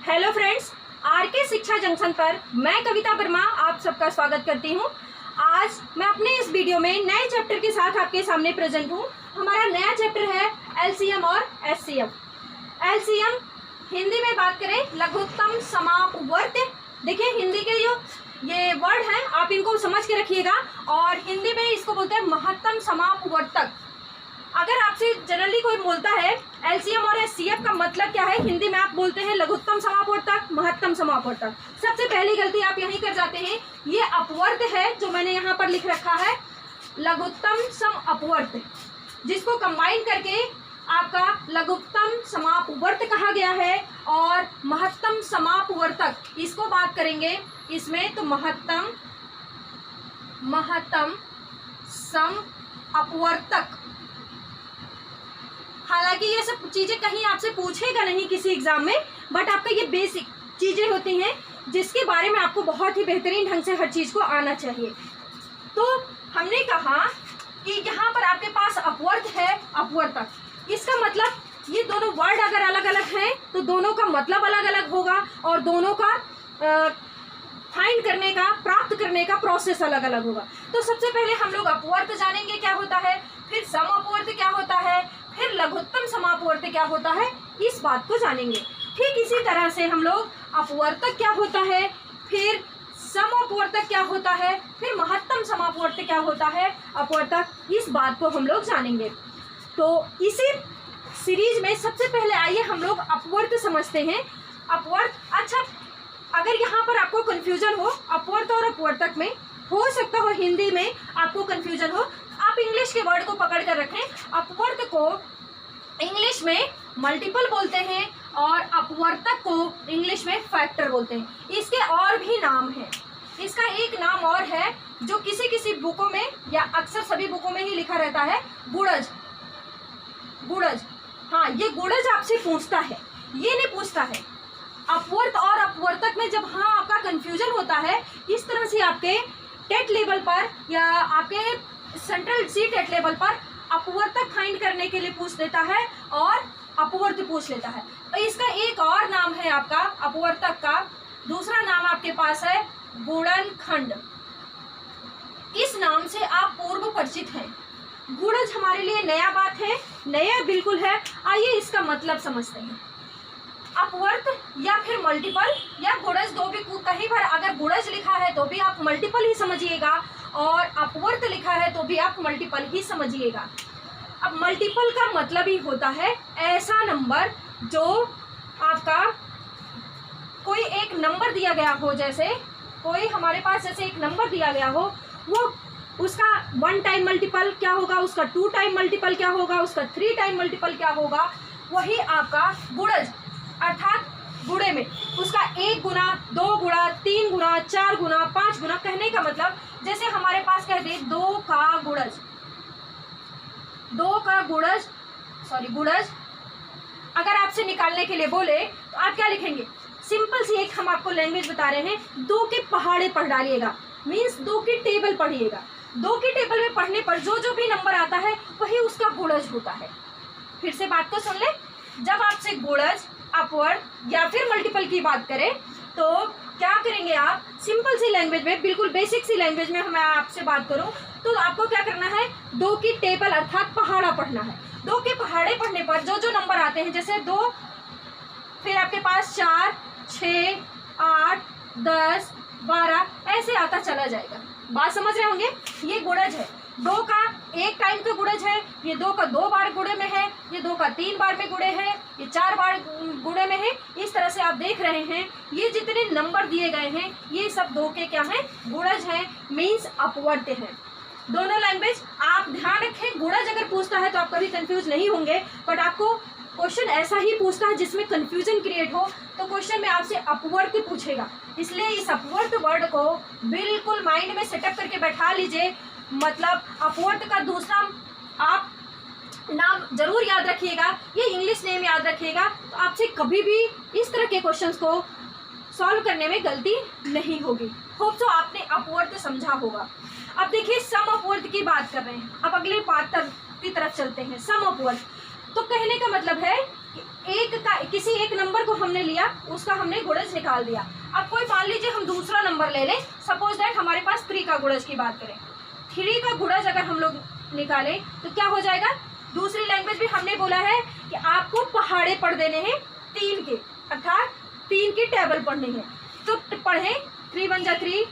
Hello friends, R K शिक्षा junction पर मैं कविता वर्मा आप सबका स्वागत करती हूं। आज मैं अपने इस वीडियो में नए चैप्टर के साथ आपके सामने प्रेजेंट हूं। हमारा नया चैप्टर है एलसीएम और एचसीएफ। एलसीएम हिंदी में बात करें लघुत्तम समापवर्त। देखिए हिंदी के जो ये वर्ड हैं आप इनको समझ के रखिएगा और हिंदी में इसको बोलते हैं महत्तम समापवर्तक। अगर आपसे जनरली कोई बोलता है एलसीएम और एचसीएफ का मतलब क्या है, हिंदी में आप बोलते हैं लघुत्तम समापवर्तक, महत्तम समापवर्तक। सबसे पहली गलती आप यहीं कर जाते हैं, ये अपवर्त है जो मैंने यहाँ पर लिख रखा है लघुत्तम सम अपवर्त, जिसको कंबाइन करके आपका लघुत्तम समापवर्त कहा गया है और महत्तम समापवर्तक इसको बात करेंगे इसमें तो महत्तम सम अपवर्तक। हालांकि ये सब चीजें कहीं आपसे पूछेगा नहीं किसी एग्जाम में, बट आपका ये बेसिक चीजें होती हैं जिसके बारे में आपको बहुत ही बेहतरीन ढंग से हर चीज को आना चाहिए। तो हमने कहा कि यहाँ पर आपके पास अपवर्त है अपवर्तक, इसका मतलब ये दोनों वर्ड अगर अलग अलग हैं तो दोनों का मतलब अलग अलग होगा और दोनों का फाइंड करने का, प्राप्त करने का प्रोसेस अलग अलग होगा। तो सबसे पहले हम लोग अपवर्त जानेंगे क्या होता है, फिर सम अपवर्त क्या होता है, फिर लघुत्तम समापवर्त क्या होता है, इस बात को जानेंगे। ठीक इसी तरह से हम लोग अपवर्तक क्या होता है, फिर सम अपवर्तक क्या होता है, फिर महत्तम समापवर्त क्या होता है, अपवर्तक, इस बात को हम लोग जानेंगे। तो इसी सीरीज में सबसे पहले आइए हम लोग अपवर्त समझते हैं। अपवर्त, अच्छा अगर यहाँ पर आपको कंफ्यूजन हो अपवर्त और अपवर्तक में, हो सकता हो हिंदी में आपको कंफ्यूजन हो, आप इंग्लिश के वर्ड को पकड़ कर रखें। अपवर्त को इंग्लिश में मल्टीपल बोलते हैं और अपवर्तक को इंग्लिश में फैक्टर बोलते हैं। इसके और भी नाम हैं, इसका एक नाम और है जो किसी किसी बुकों में या अक्सर सभी बुकों में ही लिखा रहता है, गुणज। गुणज, हाँ ये गुणज आपसे पूछता है, ये नहीं पूछता है। अपवर्त और अपवर्तक में जब हाँ आपका कंफ्यूजन होता है, इस तरह से आपके टेट लेवल पर या आपके सेंट्रल सी टेट लेवल पर अपवर्तक फाइंड करने के लिए पूछ देता है और अपवर्त पूछ लेता है। तो इसका एक और नाम है आपका अपवर्तक का, दूसरा नाम आपके पास है गुणनखंड। इस नाम से आप पूर्व परिचित हैं। गुणज हमारे लिए नया बात है, नया बिल्कुल है। आइए इसका मतलब समझते हैं। अपवर्त या फिर मल्टीपल या गुणज, दो भी कहीं पर अगर गुणज लिखा है तो भी आप मल्टीपल ही समझिएगा और अपवर्त लिखा है तो भी आप मल्टीपल ही समझिएगा। अब मल्टीपल का मतलब ही होता है ऐसा नंबर जो आपका कोई एक नंबर दिया गया हो, जैसे कोई हमारे पास जैसे एक नंबर दिया गया हो, वो उसका 1 टाइम मल्टीपल क्या होगा, उसका 2 टाइम मल्टीपल क्या होगा, उसका 3 टाइम मल्टीपल क्या होगा, वही आपका गुणज अर्थात गुणे में उसका 1 गुना, 2 गुना, 3 गुना, 4 गुना, 5 गुना। कहने का मतलब जैसे हमारे पास कह दे 2 का गुणज, 2 का गुणज गुणज अगर आपसे निकालने के लिए बोले तो आप क्या लिखेंगे, सिंपल सी एक हम आपको लैंग्वेज बता रहे हैं, 2 के पहाड़े पढ़ डालिएगा, मीन्स 2 की टेबल पढ़िएगा। 2 की टेबल में पढ़ने पर जो जो भी नंबर आता है वही उसका गुणज होता है। फिर से बात को सुन ले, जब आपसे गुणज, अपवर्त या फिर मल्टीपल की बात करें तो क्या करेंगे आप, सिंपल सी लैंग्वेज में, बिल्कुल बेसिक सी लैंग्वेज में मैं आपसे बात करूं तो आपको क्या करना है, 2 की टेबल अर्थात पहाड़ा पढ़ना है। 2 के पहाड़े पढ़ने पर जो जो नंबर आते हैं, जैसे 2, फिर आपके पास 4, 6, 8, 10, 12 ऐसे आता चला जाएगा। बात समझ रहे होंगे, ये गुणज है। 2 का 1 टाइम का गुणज है, ये 2 का 2 बार गुणे में है, ये 2 का 3 बार में गुणे है, ये 4 बार गुणे में है। इस तरह से आप देख रहे हैं ये जितने नंबर दिए गए हैं ये सब 2 के क्या हैं, गुणज हैं, मीन्स अपवर्त हैं। दोनों लैंग्वेज आप ध्यान रखें, गुणज अगर पूछता है तो आप कभी कंफ्यूज नहीं होंगे, बट आपको क्वेश्चन ऐसा ही पूछता है जिसमें कंफ्यूजन क्रिएट हो तो क्वेश्चन में आपसे अपवर्त पूछेगा। इसलिए इस अपवर्त वर्ड को बिल्कुल माइंड में सेटअप करके बैठा लीजिए। मतलब अपवर्त का दूसरा आप नाम जरूर याद रखिएगा, ये इंग्लिश नेम याद रखिएगा, तो आपसे कभी भी इस तरह के क्वेश्चंस को सॉल्व करने में गलती नहीं होगी। होप सो आपने अपवर्त समझा होगा। अब देखिए सम अपवर्त की बात कर रहे हैं, अब अगले पार्ट की तरफ चलते हैं। सम अपवर्त तो कहने का मतलब है किसी एक नंबर को हमने लिया, उसका हमने गुणज निकाल दिया। अब कोई मान लीजिए हम दूसरा नंबर ले लें, सपोज दैट हमारे पास 3 का गुणज की बात करें, 3 का गुणज अगर हम लोग निकालें तो क्या हो जाएगा। दूसरी लैंग्वेज में हमने बोला है कि आपको पहाड़े पढ़ देने हैं 3 के, अर्थात 3 की टेबल पढ़नी है। तो पढ़ें 3 1 जा 3,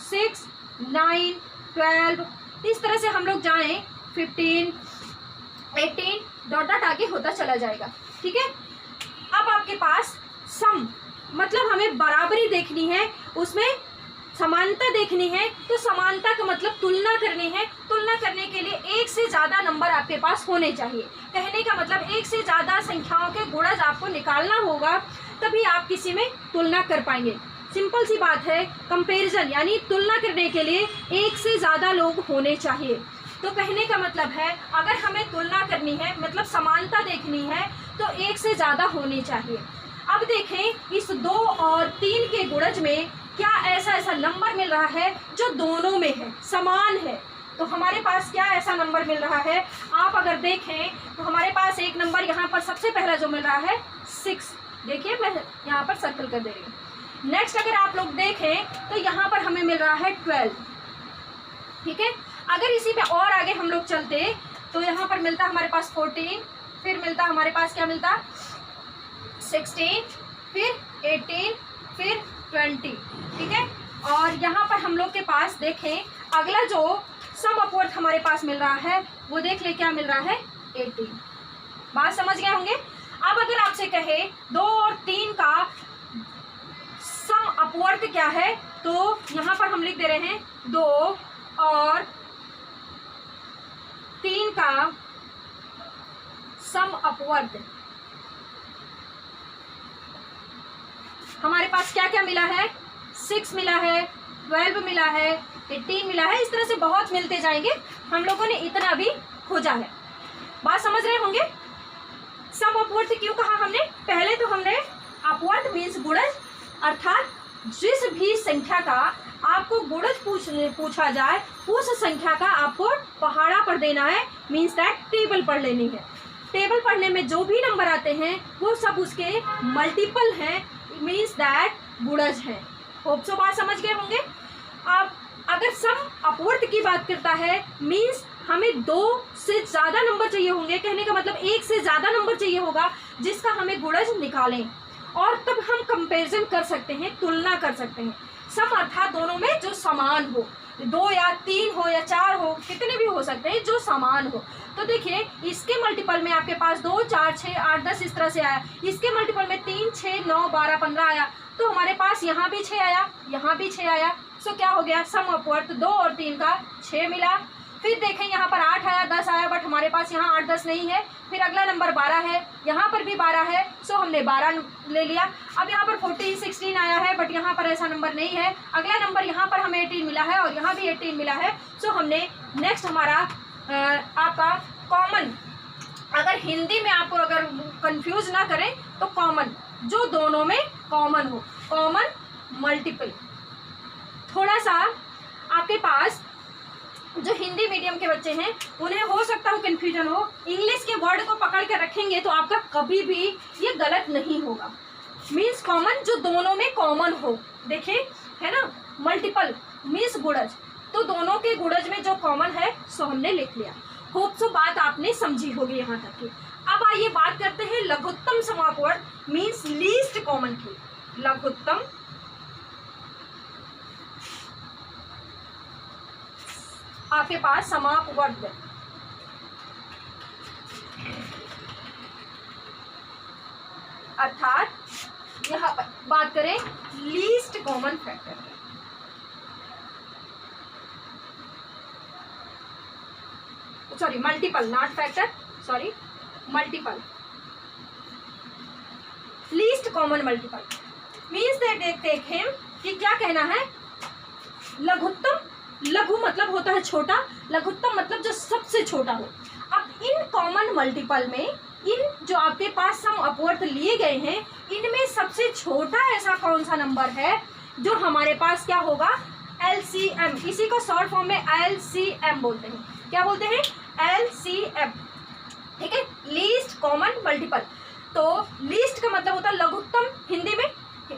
6 9 12, इस तरह से हम लोग जाएं 15 18 डॉट डॉट आगे होता चला जाएगा। ठीक है, अब आपके पास सम मतलब हमें बराबरी देखनी है, उसमें समानता देखनी है। तो समानता का मतलब तुलना करनी है। तुलना करने के लिए एक से ज़्यादा नंबर आपके पास होने चाहिए। कहने का मतलब एक से ज़्यादा संख्याओं के गुणज आपको निकालना होगा, तभी आप किसी में तुलना कर पाएंगे। सिंपल सी बात है, कंपैरिजन यानी तुलना करने के लिए एक से ज़्यादा लोग होने चाहिए। तो कहने का मतलब है अगर हमें तुलना करनी है, मतलब समानता देखनी है, तो एक से ज़्यादा होनी चाहिए। अब देखें इस 2 और 3 के गुणज में क्या ऐसा नंबर मिल रहा है जो दोनों में है, समान है। तो हमारे पास क्या ऐसा नंबर मिल रहा है, आप अगर देखें तो हमारे पास एक नंबर यहाँ पर सबसे पहला जो मिल रहा है 6, देखिए मैं यहाँ पर सर्कल कर दे रही हूँ। नेक्स्ट अगर आप लोग देखें तो यहाँ पर हमें मिल रहा है 12। ठीक है, अगर इसी पे और आगे हम लोग चलते तो यहाँ पर मिलता हमारे पास 14, फिर मिलता हमारे पास क्या मिलता 16, फिर 18, फिर 20। ठीक है, और यहाँ पर हम लोग के पास देखें अगला जो सम अपवर्ड हमारे पास मिल रहा है वो देख ले क्या मिल रहा है 18। बात समझ गए होंगे। अब अगर आपसे कहे 2 और 3 का सम अपवर्ड क्या है, तो यहाँ पर हम लिख दे रहे हैं 2 और 3 का सम अपवर्ड। हमारे पास क्या क्या मिला है, 6 मिला है, 12 मिला है, 18 मिला है, इस तरह से बहुत मिलते जाएंगे। हम लोगों ने इतना भी खोजा है। बात समझ रहे होंगे। सम अपवर्ड क्यों कहा हमने, पहले तो हमने अपवर्ड मीन्स गुणज, अर्थात जिस भी संख्या का आपको गुणज पूछा जाए उस संख्या का आपको पहाड़ा पढ़ देना है, मीन्स दैट टेबल पढ़ लेनी है। टेबल पढ़ने में जो भी नंबर आते हैं वो सब उसके मल्टीपल हैं, मीन्स दैट गुणज है। होप सो बात समझ गए होंगे। अब अगर सम अपवर्ड की बात करता है मीन्स हमें 2 से ज़्यादा नंबर चाहिए होंगे, कहने का मतलब 1 से ज़्यादा नंबर चाहिए होगा जिसका हमें गुणज निकालें, और तब हम कंपैरिजन कर सकते हैं, तुलना कर सकते हैं। सम अर्थात दोनों में जो समान हो, 2 या 3 हो या 4 हो, कितने भी हो सकते हैं जो समान हो। तो देखिए इसके मल्टीपल में आपके पास 2 4 6 8 10 इस तरह से आया, इसके मल्टीपल में 3 6 9 12 15 आया, तो हमारे पास यहाँ भी 6 आया, यहाँ भी 6 आया। सो क्या हो गया, सम अपवर्ड 2 और 3 का 6 मिला। फिर देखें यहाँ पर 8 आया, 10 आया, बट हमारे पास यहाँ 8 10 नहीं है। फिर अगला नंबर 12 है, यहाँ पर भी 12 है, सो हमने 12 ले लिया। अब यहाँ पर 14 16 आया है, बट यहाँ पर ऐसा नंबर नहीं है। अगला नंबर यहाँ पर हमें 18 मिला है और यहाँ भी 18 मिला है। सो हमने नेक्स्ट हमारा आपका कॉमन, अगर हिंदी में आपको अगर कंफ्यूज ना करें तो कॉमन, जो दोनों में कॉमन हो, कॉमन मल्टीपल। थोड़ा सा आपके पास जो हिंदी मीडियम के बच्चे हैं उन्हें हो सकता हो कन्फ्यूजन हो, इंग्लिश के वर्ड को पकड़ के रखेंगे तो आपका कभी भी ये गलत नहीं होगा। मीन्स कॉमन, जो दोनों में कॉमन हो। देखिए है ना, मल्टीपल मीन्स गुणज, तो दोनों के गुणज में जो कॉमन है सो हमने लिख लिया। होप सो बात आपने समझी होगी यहाँ तक की। अब आइए बात करते हैं लघुत्तम सम अपवर्ड मीन्स लीस्ट कॉमन की। लघुत्तम आपके पास समापवर्ग, अर्थात यहाँ पर बात करें least common factor, sorry multiple, not factor, sorry multiple, least common multiple means that देखें कि क्या कहना है। लघुत्तम, लघु मतलब होता है छोटा, लघुत्तम मतलब जो सबसे छोटा हो। अब इन कॉमन मल्टीपल में इन जो आपके पास सम अपवर्ड लिए गए हैं इनमें सबसे छोटा ऐसा कौन सा नंबर है जो हमारे पास क्या होगा, LCM, इसी को शॉर्ट फॉर्म में LCM बोलते हैं। क्या बोलते हैं, LCM। ठीक है, लीस्ट कॉमन मल्टीपल। तो लीस्ट का मतलब होता है लघुत्तम, हिंदी में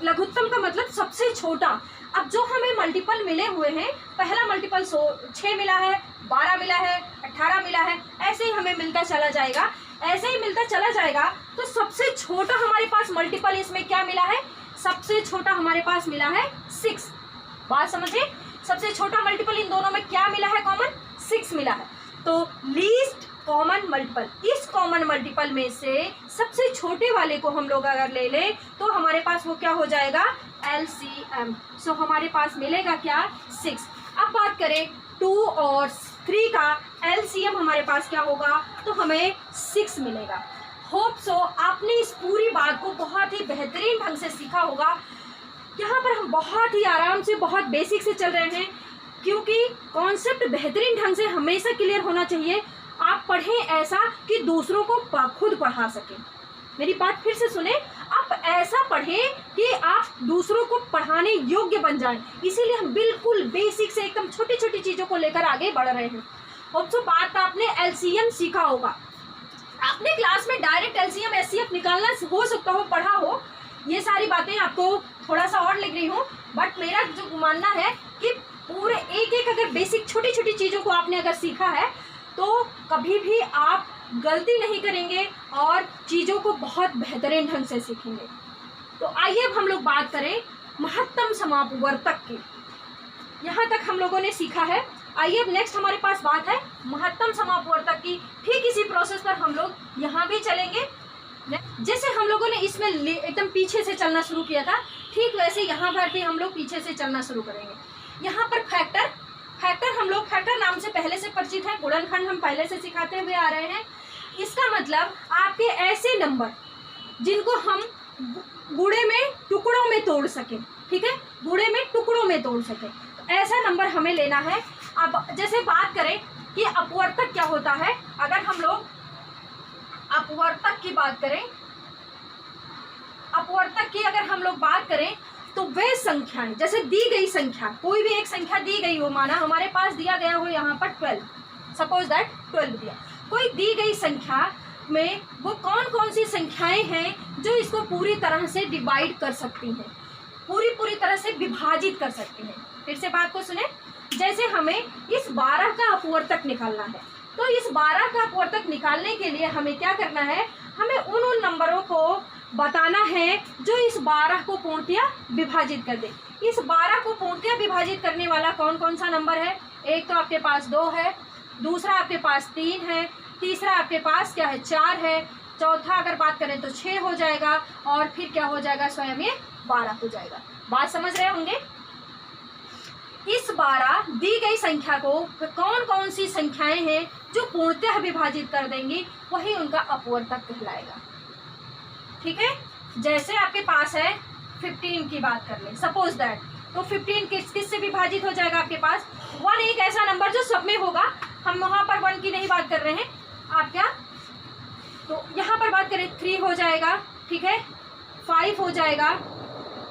लघुत्तम का मतलब सबसे छोटा। अब जो हमें मल्टीपल मिले हुए हैं, पहला मल्टीपल 6 मिला है, 12 मिला है, 18 मिला है, ऐसे ही हमें मिलता चला जाएगा। ऐसे ही मिलता चला जाएगा तो सबसे छोटा हमारे पास मल्टीपल इसमें क्या मिला है, सबसे छोटा हमारे पास मिला है 6। बात समझे, सबसे छोटा मल्टीपल इन दोनों में क्या मिला है, कॉमन 6 मिला है। तो लीस्ट कॉमन मल्टीपल, इस कॉमन मल्टीपल में से सबसे छोटे वाले को हम लोग अगर ले लें तो हमारे पास वो क्या हो जाएगा, LCM। सो हमारे पास मिलेगा क्या, 6। अब बात करें 2 और 3 का LCM हमारे पास क्या होगा, तो हमें 6 मिलेगा। होप सो आपने इस पूरी बात को बहुत ही बेहतरीन ढंग से सीखा होगा। यहाँ पर हम बहुत ही आराम से, बहुत बेसिक से चल रहे हैं, क्योंकि कॉन्सेप्ट बेहतरीन ढंग से हमेशा क्लियर होना चाहिए। आप पढ़ें ऐसा कि दूसरों को खुद पढ़ा सकें। मेरी बात फिर से सुने, आप ऐसा पढ़ें कि आप दूसरों को पढ़ाने योग्य बन जाएं। इसीलिए हम बिल्कुल बेसिक से एकदम छोटी छोटी चीज़ों को लेकर आगे बढ़ रहे हैं। अब तो बात आपने LCM सीखा होगा, आपने क्लास में डायरेक्ट LCM SCF निकालना हो सकता हो, पढ़ा हो। ये सारी बातें आपको थोड़ा सा और लिख रही हूँ, बट मेरा जो मानना है कि पूरे एक एक अगर बेसिक छोटी छोटी चीज़ों को आपने अगर सीखा है तो कभी भी आप गलती नहीं करेंगे और चीज़ों को बहुत बेहतरीन ढंग से सीखेंगे। तो आइए अब हम लोग बात करें महत्तम समापवर्तक की। यहाँ तक हम लोगों ने सीखा है। आइए अब नेक्स्ट हमारे पास बात है महत्तम समापवर्तक की। ठीक इसी प्रोसेस पर हम लोग यहाँ भी चलेंगे। जैसे हम लोगों ने इसमें एकदम पीछे से चलना शुरू किया था, ठीक वैसे यहाँ पर भी हम लोग पीछे से चलना शुरू करेंगे। यहाँ पर फैक्टर हम लोग फैक्टर नाम से पहले से परिचित हैं, गुणनखंड हम पहले से सिखाते हुए आ रहे हैं। इसका मतलब आपके ऐसे नंबर जिनको हम गुणे में टुकड़ों में तोड़ सकें, ठीक है, गुणे में टुकड़ों में तोड़ सकें, तो ऐसा नंबर हमें लेना है। अब जैसे बात करें कि अपवर्तक क्या होता है, अगर हम लोग अपवर्तक की बात करें, अपवर्तक की अगर हम लोग बात करें तो वे संख्याएं, जैसे दी गई संख्या, कोई भी एक संख्या दी गई हो, माना हमारे पास दिया गया हो यहाँ पर 12, सपोज दैट 12 दिया, कोई दी गई संख्या में वो कौन कौन सी संख्याएं हैं जो इसको पूरी तरह से डिवाइड कर सकती हैं, पूरी तरह से विभाजित कर सकती हैं। फिर से बात को सुने, जैसे हमें इस 12 का अपवर्तक निकालना है, तो इस 12 का अपवर्तक निकालने के लिए हमें क्या करना है, हमें उन नंबरों को बताना है जो इस 12 को पूर्णतः विभाजित कर दे। इस 12 को पूर्णतः विभाजित करने वाला कौन कौन सा नंबर है, एक तो आपके पास 2 है, दूसरा आपके पास 3 है, तीसरा आपके पास क्या है 4 है, चौथा अगर बात करें तो 6 हो जाएगा, और फिर क्या हो जाएगा, स्वयं ये 12 हो जाएगा। बात समझ रहे होंगे। इस 12 दी गई संख्या को कौन कौन सी संख्याएं हैं जो पूर्णतः विभाजित कर देंगी, वही उनका अपवर्तक कहलाएगा। ठीक है, जैसे आपके पास है 15 की बात कर लें, सपोज दैट, तो 15 किस से विभाजित हो जाएगा, आपके पास 1 एक ऐसा नंबर जो सब में होगा, हम वहाँ पर 1 की नहीं बात कर रहे हैं, आप क्या, तो यहाँ पर बात करें 3 हो जाएगा, ठीक है, 5 हो जाएगा,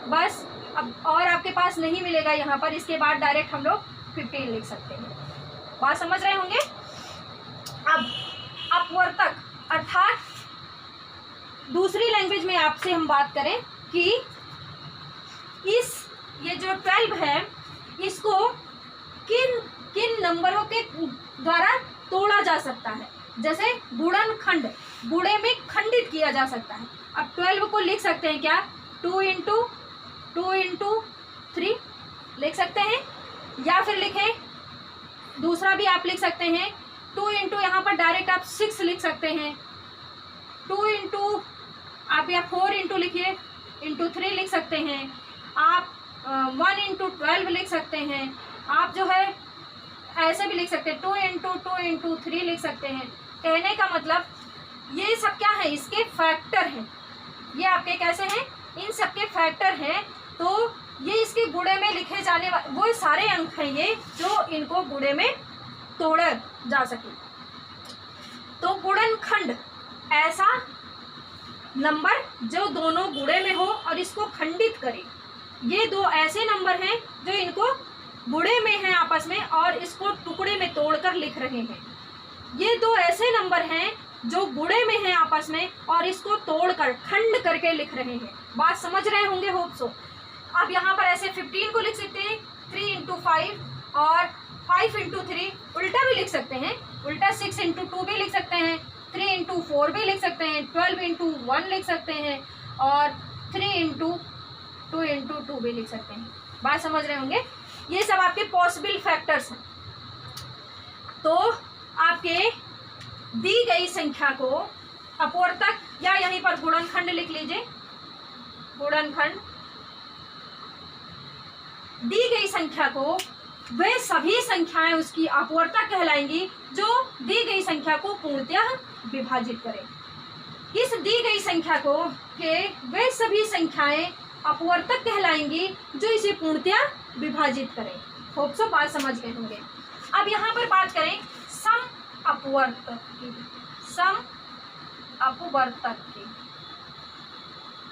बस। अब और आपके पास नहीं मिलेगा यहाँ पर, इसके बाद डायरेक्ट हम लोग 15 लिख सकते हैं। बात समझ रहे होंगे। अब अपवर्तक अर्थात दूसरी लैंग्वेज में आपसे हम बात करें कि ये जो 12 है, इसको किन किन नंबरों के द्वारा तोड़ा जा सकता है। जैसे गुणनखंड, गुणे में खंडित किया जा सकता है। अब 12 को लिख सकते हैं क्या, 2 इंटू 3 लिख सकते हैं, या फिर लिखें दूसरा भी आप लिख सकते हैं, 2 इंटू यहाँ पर डायरेक्ट आप 6 लिख सकते हैं, 2 इंटू आप या 4 इंटू लिखिए, इंटू 3 लिख सकते हैं, आप 1 इंटू 12 लिख सकते हैं, आप जो है ऐसे भी लिख सकते हैं, 2 इंटू 3 लिख सकते हैं। कहने का मतलब ये सब क्या है, इसके फैक्टर हैं, ये आपके कैसे हैं, इन सब के फैक्टर हैं। तो ये इसके गुणे में लिखे जाने वाले वो सारे अंक हैं ये जो इनको गुणे में तोड़ा जा सके। तो गुणनखंड ऐसा नंबर जो दोनों गुणे में हो और इसको खंडित करे। ये दो ऐसे नंबर हैं जो इनको गुणे में हैं आपस में और इसको टुकड़े में तोड़कर लिख रहे हैं। ये दो ऐसे नंबर हैं जो गुणे में है आपस में, और इसको तोड़कर खंड करके लिख रहे हैं। बात समझ रहे होंगे, होप सो। अब यहाँ पर ऐसे 15 को लिख सकते हैं 3 इंटू 5 और 5 इंटू 3, उल्टा भी लिख सकते हैं, उल्टा 6 इंटू 2 भी लिख सकते हैं, 3 इंटू 4 भी लिख सकते हैं, 12 इंटू 1 लिख सकते हैं और 3 इंटू 2 भी लिख सकते हैं। बात समझ रहे होंगे। ये सब आपके पॉसिबल फैक्टर्स हैं। तो आपके दी गई संख्या को अपवर्तक या यहीं पर गुणनखंड लिख लीजिए, गुणनखंड। दी गई संख्या को वे सभी संख्याएं उसकी अपवर्तक कहलाएंगी जो दी गई संख्या को पूर्णतः विभाजित करें। इस दी गई संख्या को के वे सभी संख्याएं अपवर्तक कहलाएंगी जो इसे पूर्णतः विभाजित करें। होप सो बात समझ गए होंगे। अब यहाँ पर बात करें सम अपवर्तक की, सम अपवर्तक की।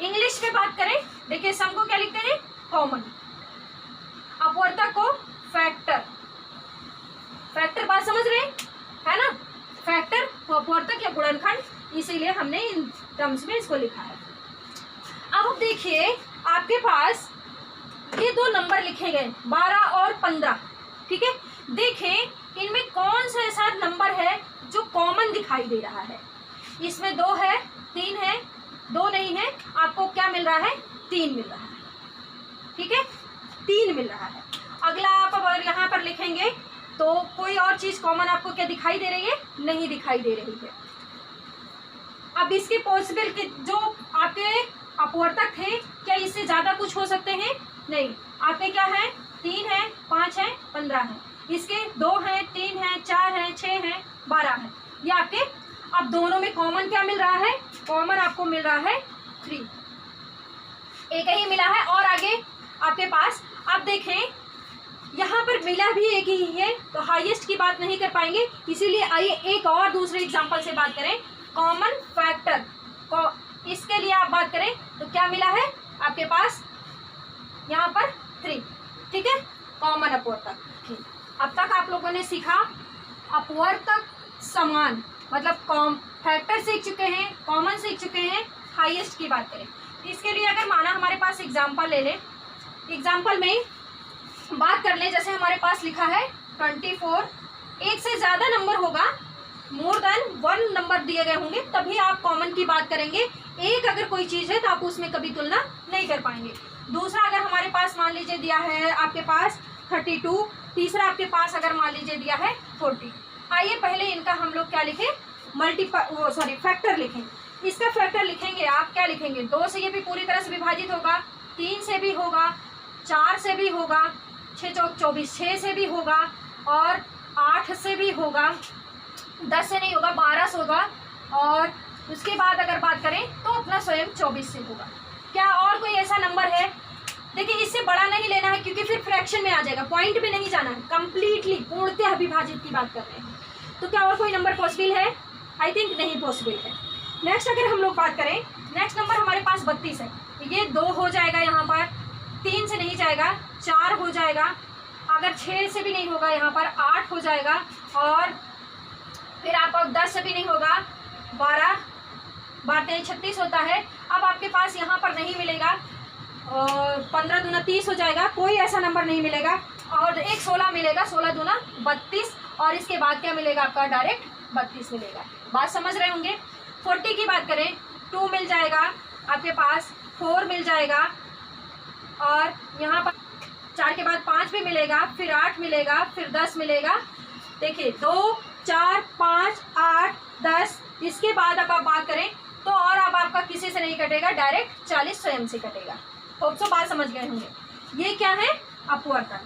इंग्लिश में बात करें, देखिए सम को क्या लिखते हैं, कॉमन, अपवर्तक को फैक्टर। फैक्टर बात समझ रहे हैं, है ना। फैक्टर को अपवर्तक या गुणनखंड, इसीलिए हमने इन टर्म्स में इसको लिखा है। अब देखिए आपके पास ये दो नंबर लिखे गए 12 और 15, ठीक है। देखें इनमें कौन सा ऐसा नंबर है जो कॉमन दिखाई दे रहा है। इसमें 2 है, 3 है, 2 नहीं है, आपको क्या मिल रहा है, 3 मिल रहा है, ठीक है, 3 मिल रहा है। अगला आप अगर यहाँ पर लिखेंगे तो कोई और चीज कॉमन आपको क्या दिखाई दे रही है, नहीं दिखाई दे रही है। अब इसके पॉसिबल के जो आपके अपवर्तक थे, क्या इससे ज्यादा कुछ हो सकते हैं, नहीं। आपके क्या है, 3 है, 5 है, 15 है। इसके 2 है, 3 है, 4 है, 6 है, 12 है, ये आपके। अब दोनों में कॉमन क्या मिल रहा है, कॉमन आपको मिल रहा है 3, एक ही मिला है। और आगे आपके पास अब देखें यहाँ पर मिला भी एक ही है, तो हाईएस्ट की बात नहीं कर पाएंगे, इसीलिए आइए एक और दूसरे एग्जांपल से बात करें। कॉमन फैक्टर को इसके लिए आप बात करें तो क्या मिला है आपके पास यहाँ पर 3, ठीक है, कॉमन अपवर्तक। अब तक आप लोगों ने सीखा अपवर्तक समान, मतलब फैक्टर सीख चुके हैं, कॉमन सीख चुके हैं, हाईएस्ट की बात करें। इसके लिए अगर माना हमारे पास एग्जांपल ले लें, एग्जांपल में बात कर लें, जैसे हमारे पास लिखा है 24, एक से ज़्यादा नंबर होगा, मोर देन 1 नंबर दिए गए होंगे, तभी आप कॉमन की बात करेंगे। एक अगर कोई चीज़ है तो आप उसमें कभी तुलना नहीं कर पाएंगे। दूसरा अगर हमारे पास मान लीजिए दिया है आपके पास 32, तीसरा आपके पास अगर मान लीजिए दिया है 40। आइए पहले इनका हम लोग क्या लिखें, फैक्टर लिखें। इसका फैक्टर लिखेंगे आप, क्या लिखेंगे, 2 से ये भी पूरी तरह से विभाजित होगा, 3 से भी होगा, 4 से भी होगा, 6 चौक 24, 6 से भी होगा और 8 से भी होगा, 10 से नहीं होगा, 12 से होगा, और उसके बाद अगर बात करें तो अपना स्वयं 24 से होगा। क्या और कोई ऐसा नंबर है, देखिए इससे बड़ा नहीं लेना है क्योंकि फिर फ्रैक्शन में आ जाएगा, पॉइंट में नहीं जाना है, कंप्लीटली पूर्णतः विभाजित की बात कर रहे हैं। तो क्या और कोई नंबर पॉसिबल है, आई थिंक नहीं पॉसिबल है। नेक्स्ट अगर हम लोग बात करें, नेक्स्ट नंबर हमारे पास 32 है, ये 2 हो जाएगा, यहाँ पर 3 से नहीं जाएगा, 4 हो जाएगा, अगर 6 से भी नहीं होगा यहाँ पर 8 हो जाएगा, और फिर आपको 10 से भी नहीं होगा, 12 बातें 36 होता है। अब आपके पास यहाँ पर नहीं मिलेगा, और 15 दूना 30 हो जाएगा, कोई ऐसा नंबर नहीं मिलेगा, और एक 16 मिलेगा, 16 दूना 32, और इसके बाद क्या मिलेगा आपका, डायरेक्ट 32 मिलेगा। बात समझ रहे होंगे। 40 की बात करें, 2 मिल जाएगा आपके पास, 4 मिल जाएगा, और यहाँ पर 4 के बाद 5 भी मिलेगा, फिर 8 मिलेगा, फिर 10 मिलेगा। देखिए 2, 4, 5, 8, 10, इसके बाद अब आप बात करें तो और अब आपका किसी से नहीं कटेगा, डायरेक्ट 40 स्वयं से कटेगा। होप सो बात समझ गए होंगे। ये क्या है, अपवर्तक।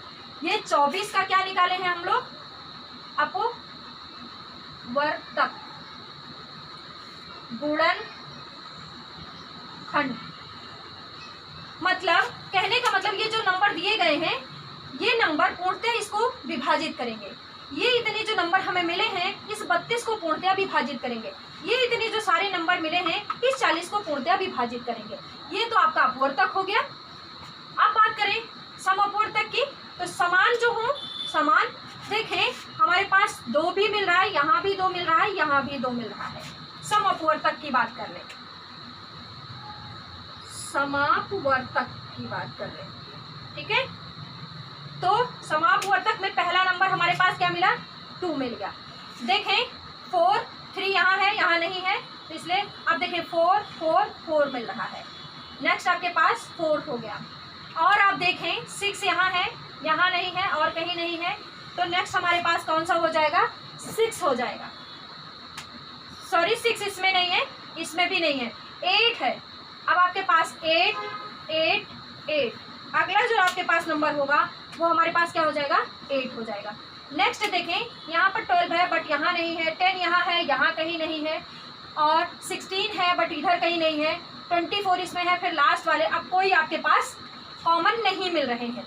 ये 24 का क्या निकाले हैं हम लोग, अपवर्तक, गुणनखंड। मतलब कहने का मतलब ये जो नंबर दिए गए हैं, ये नंबर पूर्णतः इसको विभाजित करेंगे। ये इतने जो नंबर हमें मिले हैं, इस 32 को पूर्णतः विभाजित करेंगे। ये इतने जो सारे नंबर मिले हैं, इस 40 को पूर्णतः विभाजित करेंगे। ये तो आपका अपवर्तक हो गया। अब बात करें समअपवर्तक की, तो समान जो हो, समान देखें हमारे पास 2 भी मिल रहा है, यहाँ भी 2 मिल रहा है, यहाँ भी 2 मिल रहा है, समअपवर्तक की बात कर रहे हैं, समापवर्तक की बात कर रहे हैं, ठीक है। तो समापवर्तक में पहला नंबर हमारे पास क्या मिला, 2 मिल गया। देखें 4, 3 यहाँ है, यहाँ नहीं है, तो इसलिए अब देखें 4, 4, 4 मिल रहा है। नेक्स्ट आपके पास 4 हो गया। और आप देखें 6 यहाँ है, यहाँ नहीं है और कहीं नहीं है, तो नेक्स्ट हमारे पास कौन सा हो जाएगा, 6 हो जाएगा। सॉरी 6 इसमें नहीं है, इसमें भी नहीं है, 8 है। अब आपके पास 8, 8, 8, अगला जो आपके पास नंबर होगा वो हमारे पास क्या हो जाएगा, 8 हो जाएगा। नेक्स्ट देखें यहाँ पर 12 है बट यहाँ नहीं है, 10 यहाँ है, यहाँ कहीं नहीं है, और 16 है बट इधर कहीं नहीं है, 24 इसमें है, फिर लास्ट वाले अब कोई आपके पास कॉमन नहीं मिल रहे हैं।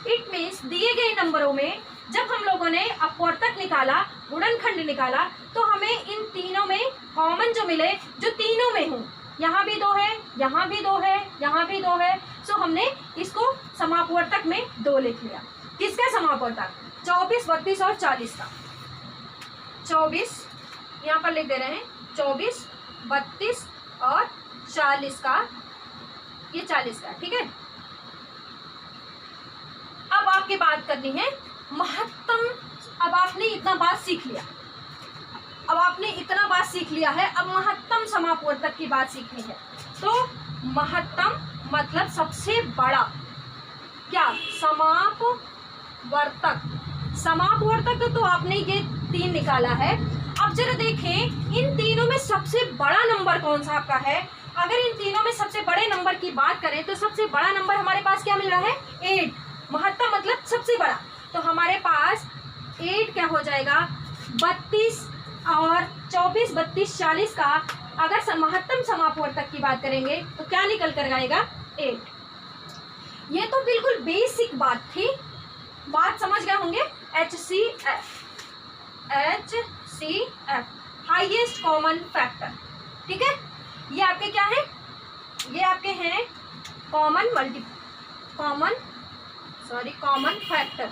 इट मीन्स दिए गए नंबरों में जब हम लोगों ने अपवर्तक निकाला, गुणनखंड निकाला, तो हमें इन तीनों में कॉमन जो मिले, जो तीनों में हूँ, यहाँ भी 2 है, यहाँ भी 2 है, यहाँ भी 2 है, सो हमने इसको समापवर्तक में 2 लिख लिया। किसका समापवर्तक, 24, 32 और 40 का। 24 यहाँ पर लिख दे रहे हैं, 24, 32 और 40 का, ये 40 का, ठीक है। अब आपकी बात करनी है महत्तम। अब आपने इतना बात सीख लिया, अब आपने इतना बात सीख लिया है, अब महत्तम समापवर्तक की बात सीखनी है। तो महत्तम मतलब सबसे बड़ा, क्या, समापवर्तक। समापवर्तक तो आपने ये 3 निकाला है। अब जरा देखें इन तीनों में सबसे बड़ा नंबर कौन सा आपका है। अगर इन तीनों में सबसे बड़े नंबर की बात करें तो सबसे बड़ा नंबर हमारे पास क्या मिल रहा है, 8। महत्तम मतलब सबसे बड़ा, तो हमारे पास 8 क्या हो जाएगा, 32 और 24, 32, 40 का अगर महत्तम समापवर्तक की बात करेंगे तो क्या निकल कर आएगा, 8। ये तो बिल्कुल बेसिक बात थी, बात समझ गए होंगे। HCF, HCF highest common factor, ठीक है। ये आपके क्या है, ये आपके हैं कॉमन फैक्टर।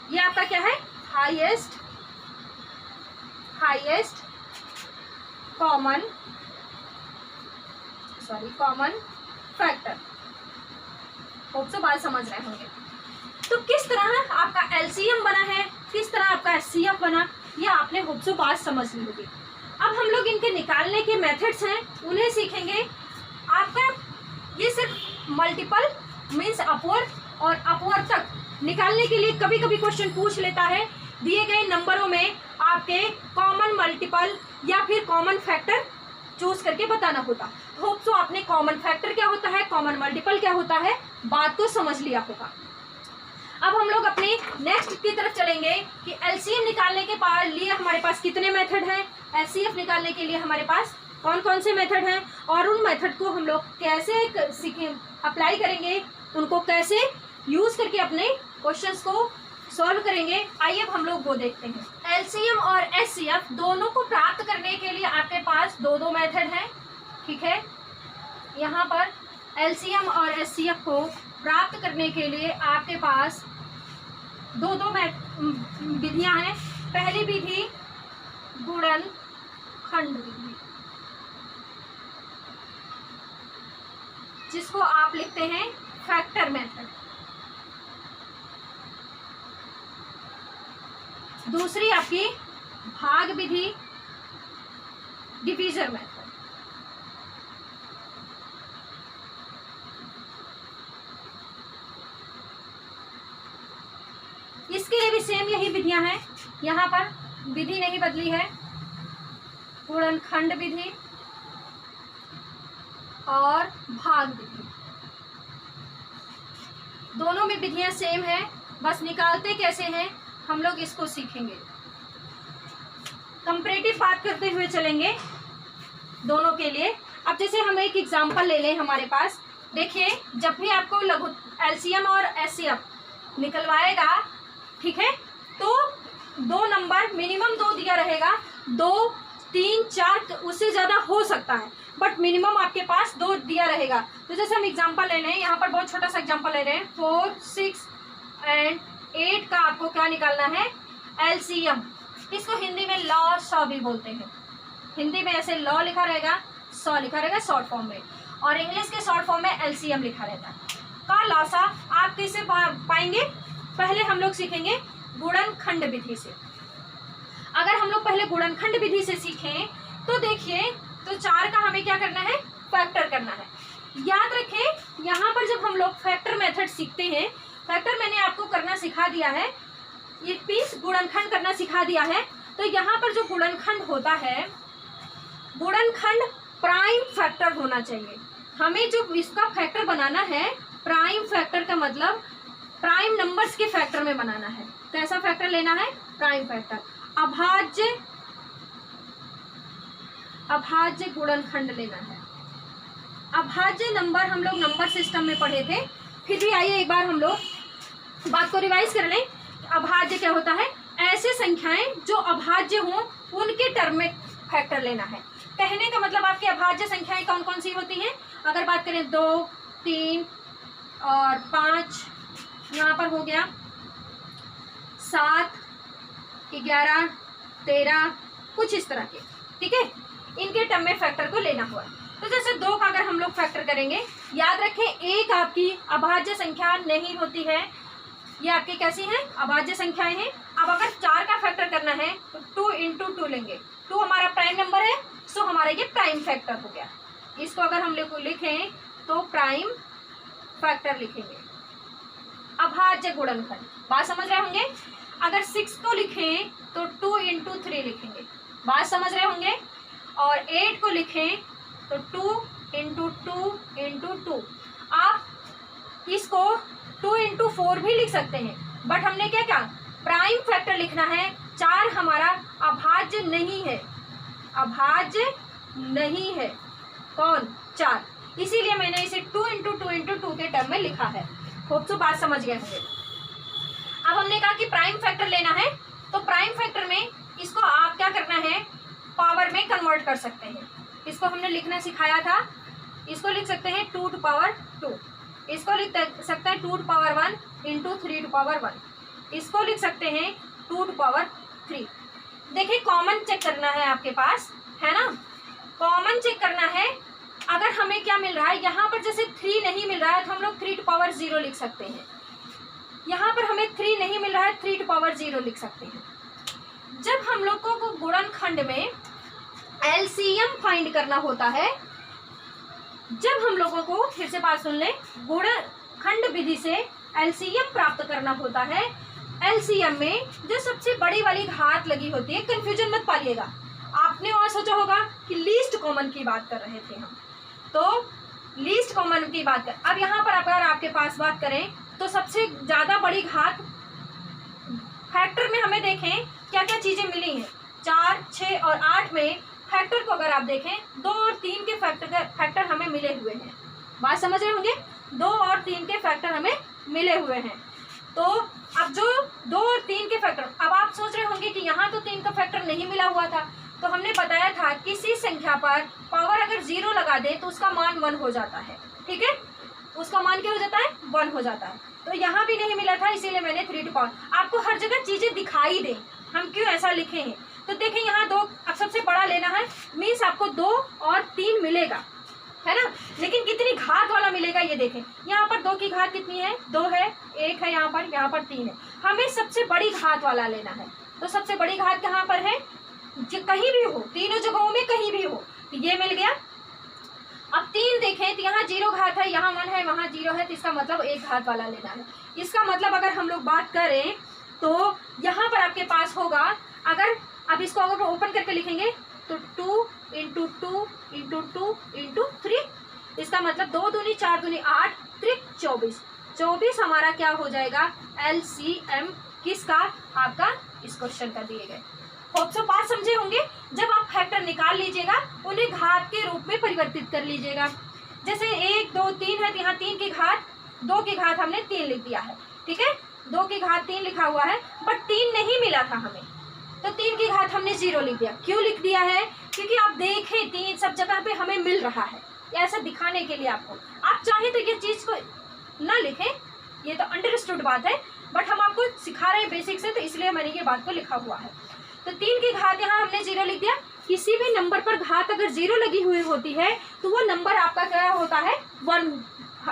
ये आपका क्या है, highest common factor. Hope so बात समझ रहे होंगे। तो किस तरह आपका एलसीएम बना है, किस तरह आपका एचसीएफ बना, ये आपने होप सो बात समझ ली होगी। अब हम लोग इनके निकालने के मेथड्स हैं उन्हें सीखेंगे। आपका ये सिर्फ मल्टीपल मीन्स अपवर्त और अपवर्तक निकालने के लिए कभी कभी क्वेश्चन पूछ लेता है, दिए गए नंबरों में आपके कॉमन मल्टीपल या फिर कॉमन फैक्टर चूज करके बताना होता। होप सो आपने कॉमन फैक्टर क्या होता है, कॉमन मल्टीपल क्या होता है, बात को समझ लिया होगा। अब हम लोग अपने नेक्स्ट की तरफ चलेंगे कि एलसीएम निकालने के लिए हमारे पास कितने मेथड हैं, एचसीएफ निकालने के लिए हमारे पास कौन कौन से मेथड हैं, और उन मेथड को हम लोग कैसे अप्लाई करेंगे, उनको कैसे यूज करके अपने क्वेश्चंस को सॉल्व करेंगे। आइए अब हम लोग वो देखते हैं। एलसीएम और एचसीएफ दोनों को प्राप्त करने के लिए आपके पास दो मेथड हैं, ठीक है। यहाँ पर एलसीएम और एचसीएफ को प्राप्त करने के लिए आपके पास दो विधियां हैं। पहली विधि गुणनखंड विधि, जिसको आप लिखते हैं फैक्टर मेथड। दूसरी आपकी भाग विधि, डिवीजन मेथड। इसके लिए भी सेम यही विधियां हैं, यहाँ पर विधि नहीं बदली है, गुणनखंड विधि और भाग विधि, दोनों में विधियां सेम है, बस निकालते कैसे हैं हम लोग इसको सीखेंगे। कंपैरेटिव बात करते हुए चलेंगे दोनों के लिए। अब जैसे हम एक एग्जांपल ले लें हमारे पास, देखिए जब भी आपको लघु एलसीएम और एचसीएफ निकलवाएगा, ठीक है, तो दो नंबर मिनिमम 2 दिया रहेगा, 2, 3, 4 उससे ज़्यादा हो सकता है, बट मिनिमम आपके पास 2 दिया रहेगा। तो जैसे हम एग्जांपल ले रहे हैं, यहाँ पर बहुत छोटा सा एग्जांपल ले रहे हैं, 4, 6 एंड 8 का आपको क्या निकालना है, एलसीएम। इसको हिंदी में लॉ सौ भी बोलते हैं। हिंदी में ऐसे लॉ लिखा रहेगा, सौ लिखा रहेगा शॉर्ट फॉर्म में, और इंग्लिश के शॉर्ट फॉर्म में LCM लिखा रहता है। का लॉसा आप किससे पाएंगे? पहले हम लोग सीखेंगे गुणनखंड विधि से। अगर हम लोग पहले गुणनखंड विधि से सीखें तो देखिए, तो 4 का हमें क्या करना है? फैक्टर करना है। याद रखें, यहाँ पर जब हम लोग फैक्टर मेथड सीखते हैं, फैक्टर मैंने आपको करना सिखा दिया है, ये पीस गुणनखंड करना सिखा दिया है। तो यहाँ पर जो गुणनखंड होता है, गुणनखंड प्राइम फैक्टर होना चाहिए। हमें जो इसका फैक्टर बनाना है, प्राइम फैक्टर का मतलब प्राइम नंबर्स के फैक्टर में बनाना है। कैसा फैक्टर लेना है? Prime factor. अभाज्य गुणनखंड लेना है। अभाज्य नंबर हम लोग नंबर सिस्टम में पढ़े थे, फिर भी आइए एक बार हम लोग बात को रिवाइज कर लें। अभाज्य क्या होता है? ऐसे संख्याएं जो अभाज्य हों उनके टर्म में फैक्टर लेना है। कहने का मतलब आपकी अभाज्य संख्याएं कौन कौन सी होती हैं? अगर बात करें 2, 3 और 5, यहाँ पर हो गया 7, 11, 13, कुछ इस तरह के, ठीक है, इनके टर्म में फैक्टर को लेना हुआ। तो जैसे 2 का अगर हम लोग फैक्टर करेंगे, याद रखें 1 आपकी अभाज्य संख्या नहीं होती है, ये आपकी कैसी हैं? अभाज्य संख्याएं हैं। अब अगर 4 का फैक्टर करना है तो 2 × 2 लेंगे। 2 हमारा प्राइम नंबर है, सो हमारा ये प्राइम फैक्टर हो गया। इसको अगर हम लोग लिखें तो प्राइम फैक्टर लिखेंगे, अभाज्य गुणनखंड। बात समझ रहे होंगे? अगर 6 को लिखें तो 2 × 3 लिखेंगे, बात समझ रहे होंगे? और 8 को लिखें तो 2 × 2 × 2। आप इसको 2 × 4 भी लिख सकते हैं, बट हमने क्या कहा? प्राइम फैक्टर लिखना है। 4 हमारा अभाज्य नहीं है, अभाज्य नहीं है। कौन? 4। इसीलिए मैंने इसे 2 × 2 × 2 के टर्म में लिखा है। होप तो बात समझ गए होंगे। अब हमने कहा कि प्राइम फैक्टर लेना है, तो प्राइम फैक्टर में इसको आप क्या करना है? पावर में कन्वर्ट कर सकते हैं। इसको हमने लिखना सिखाया था, इसको लिख सकते हैं 2⁻², इसको लिख सकते हैं 2⁻1 × 3⁻1, इसको लिख सकते हैं 2⁻3। देखिए कॉमन चेक करना है आपके पास, है ना? कॉमन चेक करना है। अगर हमें क्या मिल रहा है, यहाँ पर जैसे 3 नहीं मिल रहा है तो हम लोग 3⁻0 लिख सकते हैं। यहाँ पर हमें 3 नहीं मिल रहा है, 3⁻0 लिख सकते हैं। जब हम लोग को गुणनखंड में LCM फाइंड करना होता है, जब हम लोगों को, फिर से बात सुन लें, गुणनखंड विधि से LCM प्राप्त करना होता है। LCM में जो सबसे बड़ी वाली घात लगी होती है, कंफ्यूजन मत पालिएगा। आपने और सोचा होगा कि लीस्ट कॉमन की बात कर रहे थे हम, तो लीस्ट कॉमन की बात कर। अब यहाँ पर अगर आपके पास बात करें तो सबसे ज़्यादा बड़ी घात फैक्टर में हमें देखें क्या क्या चीज़ें मिली हैं। 4, 6 और 8 में फैक्टर को अगर आप देखें, 2 और 3 के फैक्टर हमें मिले हुए हैं। बात समझ रहे होंगे? 2 और 3 के फैक्टर हमें मिले हुए हैं। तो अब जो 2 और 3 के फैक्टर, अब आप सोच रहे होंगे कि यहाँ तो 3 का फैक्टर नहीं मिला हुआ था, तो हमने बताया था किसी संख्या पर पावर अगर 0 लगा दे तो उसका मान 1 हो जाता है, ठीक है? उसका मान क्या हो जाता है? 1 हो जाता है। तो यहाँ भी नहीं मिला था, इसीलिए मैंने 3 आपको हर जगह चीज़ें दिखाई दें, हम क्यों ऐसा लिखे हैं। तो देखें यहाँ 2, अब सबसे बड़ा लेना है, मीन्स आपको 2 और 3 मिलेगा, है ना? लेकिन कितनी घात वाला मिलेगा ये देखें। यहाँ पर 2 की घात कितनी है? 2 है, 1 है, यहाँ पर 3 है। हमें सबसे बड़ी घात वाला लेना है। तो सबसे बड़ी घात कहाँ पर है? कहीं भी हो, तीनों जगहों में कहीं भी हो, तो ये मिल गया। अब 3 देखें तो यहाँ 0 घात है, यहाँ 1 है, वहाँ 0 है, तो इसका मतलब 1 घात वाला लेना है। इसका मतलब अगर हम लोग बात करें तो यहाँ पर आपके पास होगा, अगर अब इसको अगर ओपन करके लिखेंगे तो 2 × 2 × 2 × 3, इसका मतलब 2 दूनी 4 दूनी 8, 3 24। 24 हमारा क्या हो जाएगा? LCM किसका? आपका इस क्वेश्चन का दिए गए। होप सो बात समझे होंगे। जब आप फैक्टर निकाल लीजिएगा, उन्हें घात के रूप में परिवर्तित कर लीजिएगा। जैसे 1, 2, 3 है, तो यहाँ 3 की घात, 2 की घात हमने 3 लिख दिया है, ठीक है? 2 की घात 3 लिखा हुआ है, बट 3 नहीं मिला था हमें, तो 3 की घात हमने 0 लिख दिया। क्यों लिख दिया है? क्योंकि आप देखें 3 सब जगह पे हमें मिल रहा है, ऐसा दिखाने के लिए आपको। आप चाहें तो ये चीज़ को ना लिखें, ये तो अंडरस्टूड बात है, बट हम आपको सिखा रहे हैं बेसिक से, तो इसलिए मैंने ये बात को लिखा हुआ है। तो 3 की घात यहाँ हमने 0 लिख दिया। किसी भी नंबर पर घात अगर 0 लगी हुई होती है तो वो नंबर आपका क्या होता है, 1,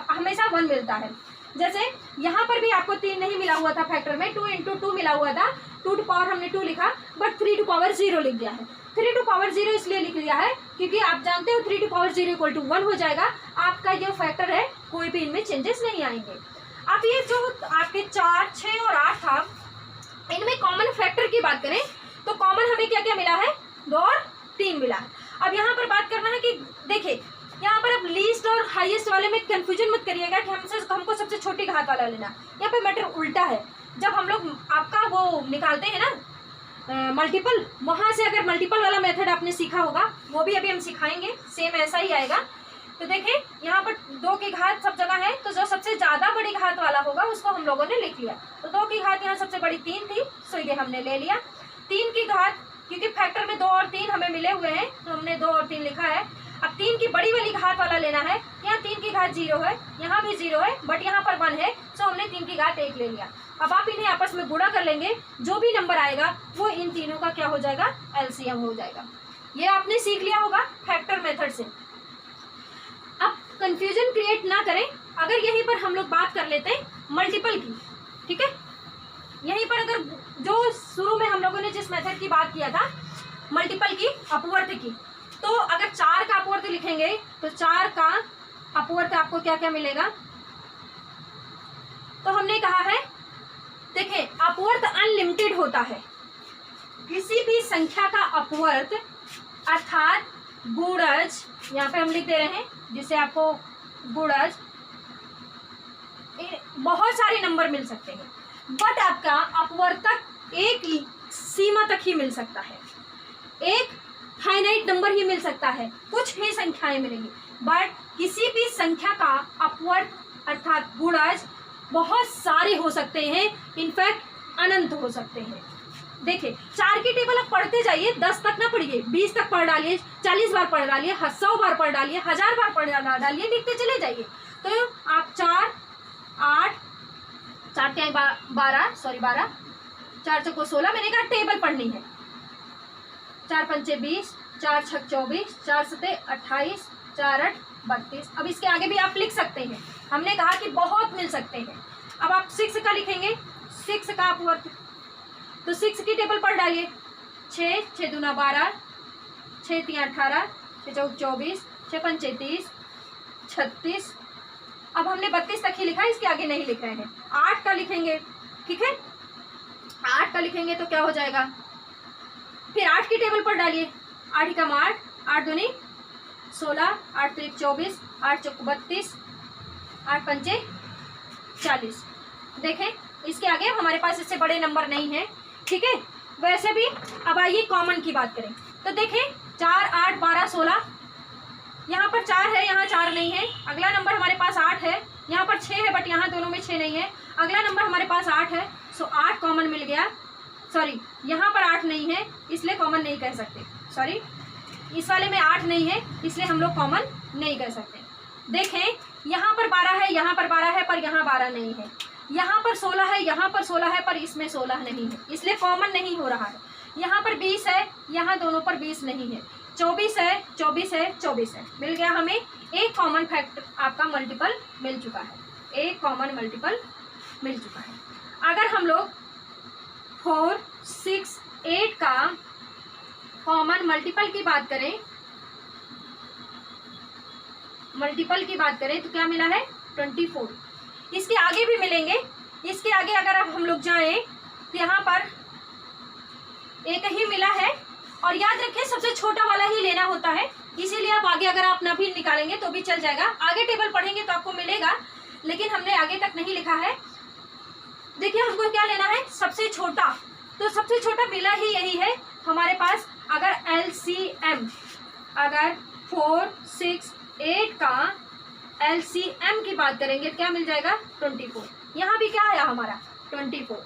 हमेशा 1 मिलता है। जैसे यहाँ पर भी आपको 3 नहीं मिला हुआ था फैक्टर में, 2 × 2 मिला हुआ था, 2 टू पावर हमने 2 लिखा, बट 3 टू पावर 0 लिख दिया है। 3 टू पावर 0 इसलिए लिख दिया है क्योंकि आप जानते हो 3 टू पावर 0 = 1 हो जाएगा। आपका ये फैक्टर है, कोई भी इनमें चेंजेस नहीं आएंगे। अब ये जो आपके 4, 6 और 8 था, इनमें कॉमन फैक्टर की बात करें तो कॉमन हमें क्या क्या मिला है, 2 और 3 मिला है। अब यहाँ पर बात करना है कि देखिए यहाँ पर अब लीस्ट और हाईएस्ट वाले में कंफ्यूजन मत करिएगा कि हमको सबसे छोटी घात वाला लेना। यहाँ पे मैटर उल्टा है। जब हम लोग आपका वो निकालते हैं ना मल्टीपल, वहाँ से अगर मल्टीपल वाला मेथड आपने सीखा होगा, वो भी अभी हम सिखाएंगे, सेम ऐसा ही आएगा। तो देखें यहाँ पर 2 की घात सब जगह है, तो जो सबसे ज़्यादा बड़ी घात वाला होगा उसको हम लोगों ने लिख लिया। तो 2 की घात यहाँ सबसे बड़ी 3 थी, सो ये हमने ले लिया। 3 की घात, क्योंकि फैक्टर में 2 और 3 हमें मिले हुए हैं तो हमने 2 और 3 लिखा है। अब 3 की बड़ी वाली घात वाला लेना है। यहाँ 3 की घात 0 है, यहाँ भी 0 है, बट यहाँ पर 1 है, सो हमने 3 की घात 1 ले लिया। अब आप इन्हें आपस में गुणा कर लेंगे, जो भी नंबर आएगा वो इन तीनों का क्या हो जाएगा, एलसीएम हो जाएगा। ये आपने सीख लिया होगा फैक्टर मेथड से। अब कंफ्यूजन क्रिएट ना करें, अगर यहीं पर हम लोग बात कर लेते हैं मल्टीपल की, ठीक है। यहीं पर अगर जो शुरू में हम लोगों ने जिस मेथड की बात किया था मल्टीपल की अपवर्त की, तो अगर 4 का अपवर्त लिखेंगे तो 4 का अपवर्त आपको क्या क्या मिलेगा। तो हमने कहा है, देखिए अपवर्त अनलिमिटेड होता है। किसी भी संख्या का अपवर्त अर्थात गुणज, यहाँ पे हम लिख दे रहे हैं जिससे आपको गुणज, बहुत सारे नंबर मिल सकते हैं, बट आपका अपवर्तक एक सीमा तक ही मिल सकता है, एक फाइनाइट नंबर ही मिल सकता है, कुछ ही संख्याएं मिलेंगी। बट किसी भी संख्या का अपवर्त अर्थात गुणज बहुत सारे हो सकते हैं, इनफैक्ट अनंत हो सकते हैं। देखिए 4 की टेबल आप पढ़ते जाइए, 10 तक ना पढ़िए, 20 तक पढ़ डालिए, 40 बार पढ़ डालिए, 100 बार पढ़ डालिए, 1000 बार पढ़ डालिए, लिखते चले जाइए। तो आप 4, 8, 4 क्या 12, 4 चौको 16, मैंने कहा टेबल पढ़नी है। 4 पंचे 20, 4 छक 24, 4 सते 28, 4 8 32। अब इसके आगे भी आप लिख सकते हैं, हमने कहा कि बहुत मिल सकते हैं। अब आप 6 का लिखेंगे, 6 का अपवर्त, तो 6 की टेबल पढ़ डालिए। 6, 6 दूना 12, 6 3 18, 6 चौक 24, 6 पंचे 30, 36। अब हमने 32 तक ही लिखा है, इसके आगे नहीं लिख रहे हैं। 8 का लिखेंगे, ठीक है, 8 का लिखेंगे तो क्या हो जाएगा, फिर 8 की टेबल पर डालिए। 8 एकम 8, 8 दूनी 16, 8 3 24, 8 चौक 32, 8 पंचे 40। देखें इसके आगे हमारे पास इससे बड़े नंबर नहीं है, ठीक है। वैसे भी अब आइए कॉमन की बात करें तो देखें 4, 8, 12, 16, यहाँ पर 4 है, यहाँ 4 नहीं है। अगला नंबर हमारे पास 8 है, यहाँ पर 6 है, बट यहाँ दोनों में 6 नहीं है। अगला नंबर हमारे पास 8 है, सो 8 कॉमन मिल गया। सॉरी, यहाँ पर 8 नहीं है इसलिए कॉमन नहीं कह सकते। सॉरी, इस वाले में 8 नहीं है इसलिए हम लोग कॉमन नहीं कह सकते। देखें यहाँ पर 12 है, यहाँ पर 12 है, पर यहाँ 12 नहीं है। यहाँ पर 16 है, यहाँ पर 16 है, पर इसमें 16 नहीं है, इसलिए कॉमन नहीं हो रहा है। यहाँ पर 20 है, यहाँ दोनों पर 20 नहीं है। 24 है, 24 है, 24 है। मिल गया हमें एक कॉमन फैक्टर, आपका मल्टीपल मिल चुका है, एक कॉमन मल्टीपल मिल चुका है। अगर हम लोग 4, 6, 8 का कॉमन मल्टीपल की बात करें, तो क्या मिला है 24। इसके आगे भी मिलेंगे। इसके आगे अगर अब हम लोग जाएं तो यहाँ पर एक ही मिला है, और याद रखें सबसे छोटा वाला ही लेना होता है, इसीलिए आप आगे अगर आप ना भी निकालेंगे तो भी चल जाएगा। आगे टेबल पढ़ेंगे तो आपको मिलेगा, लेकिन हमने आगे तक नहीं लिखा है। देखिए हमको क्या लेना है, सबसे छोटा, तो सबसे छोटा मिला ही यही है हमारे पास। अगर LCM, अगर 4, 6, 8 का LCM की बात करेंगे क्या मिल जाएगा 24। यहाँ भी क्या आया हमारा 24।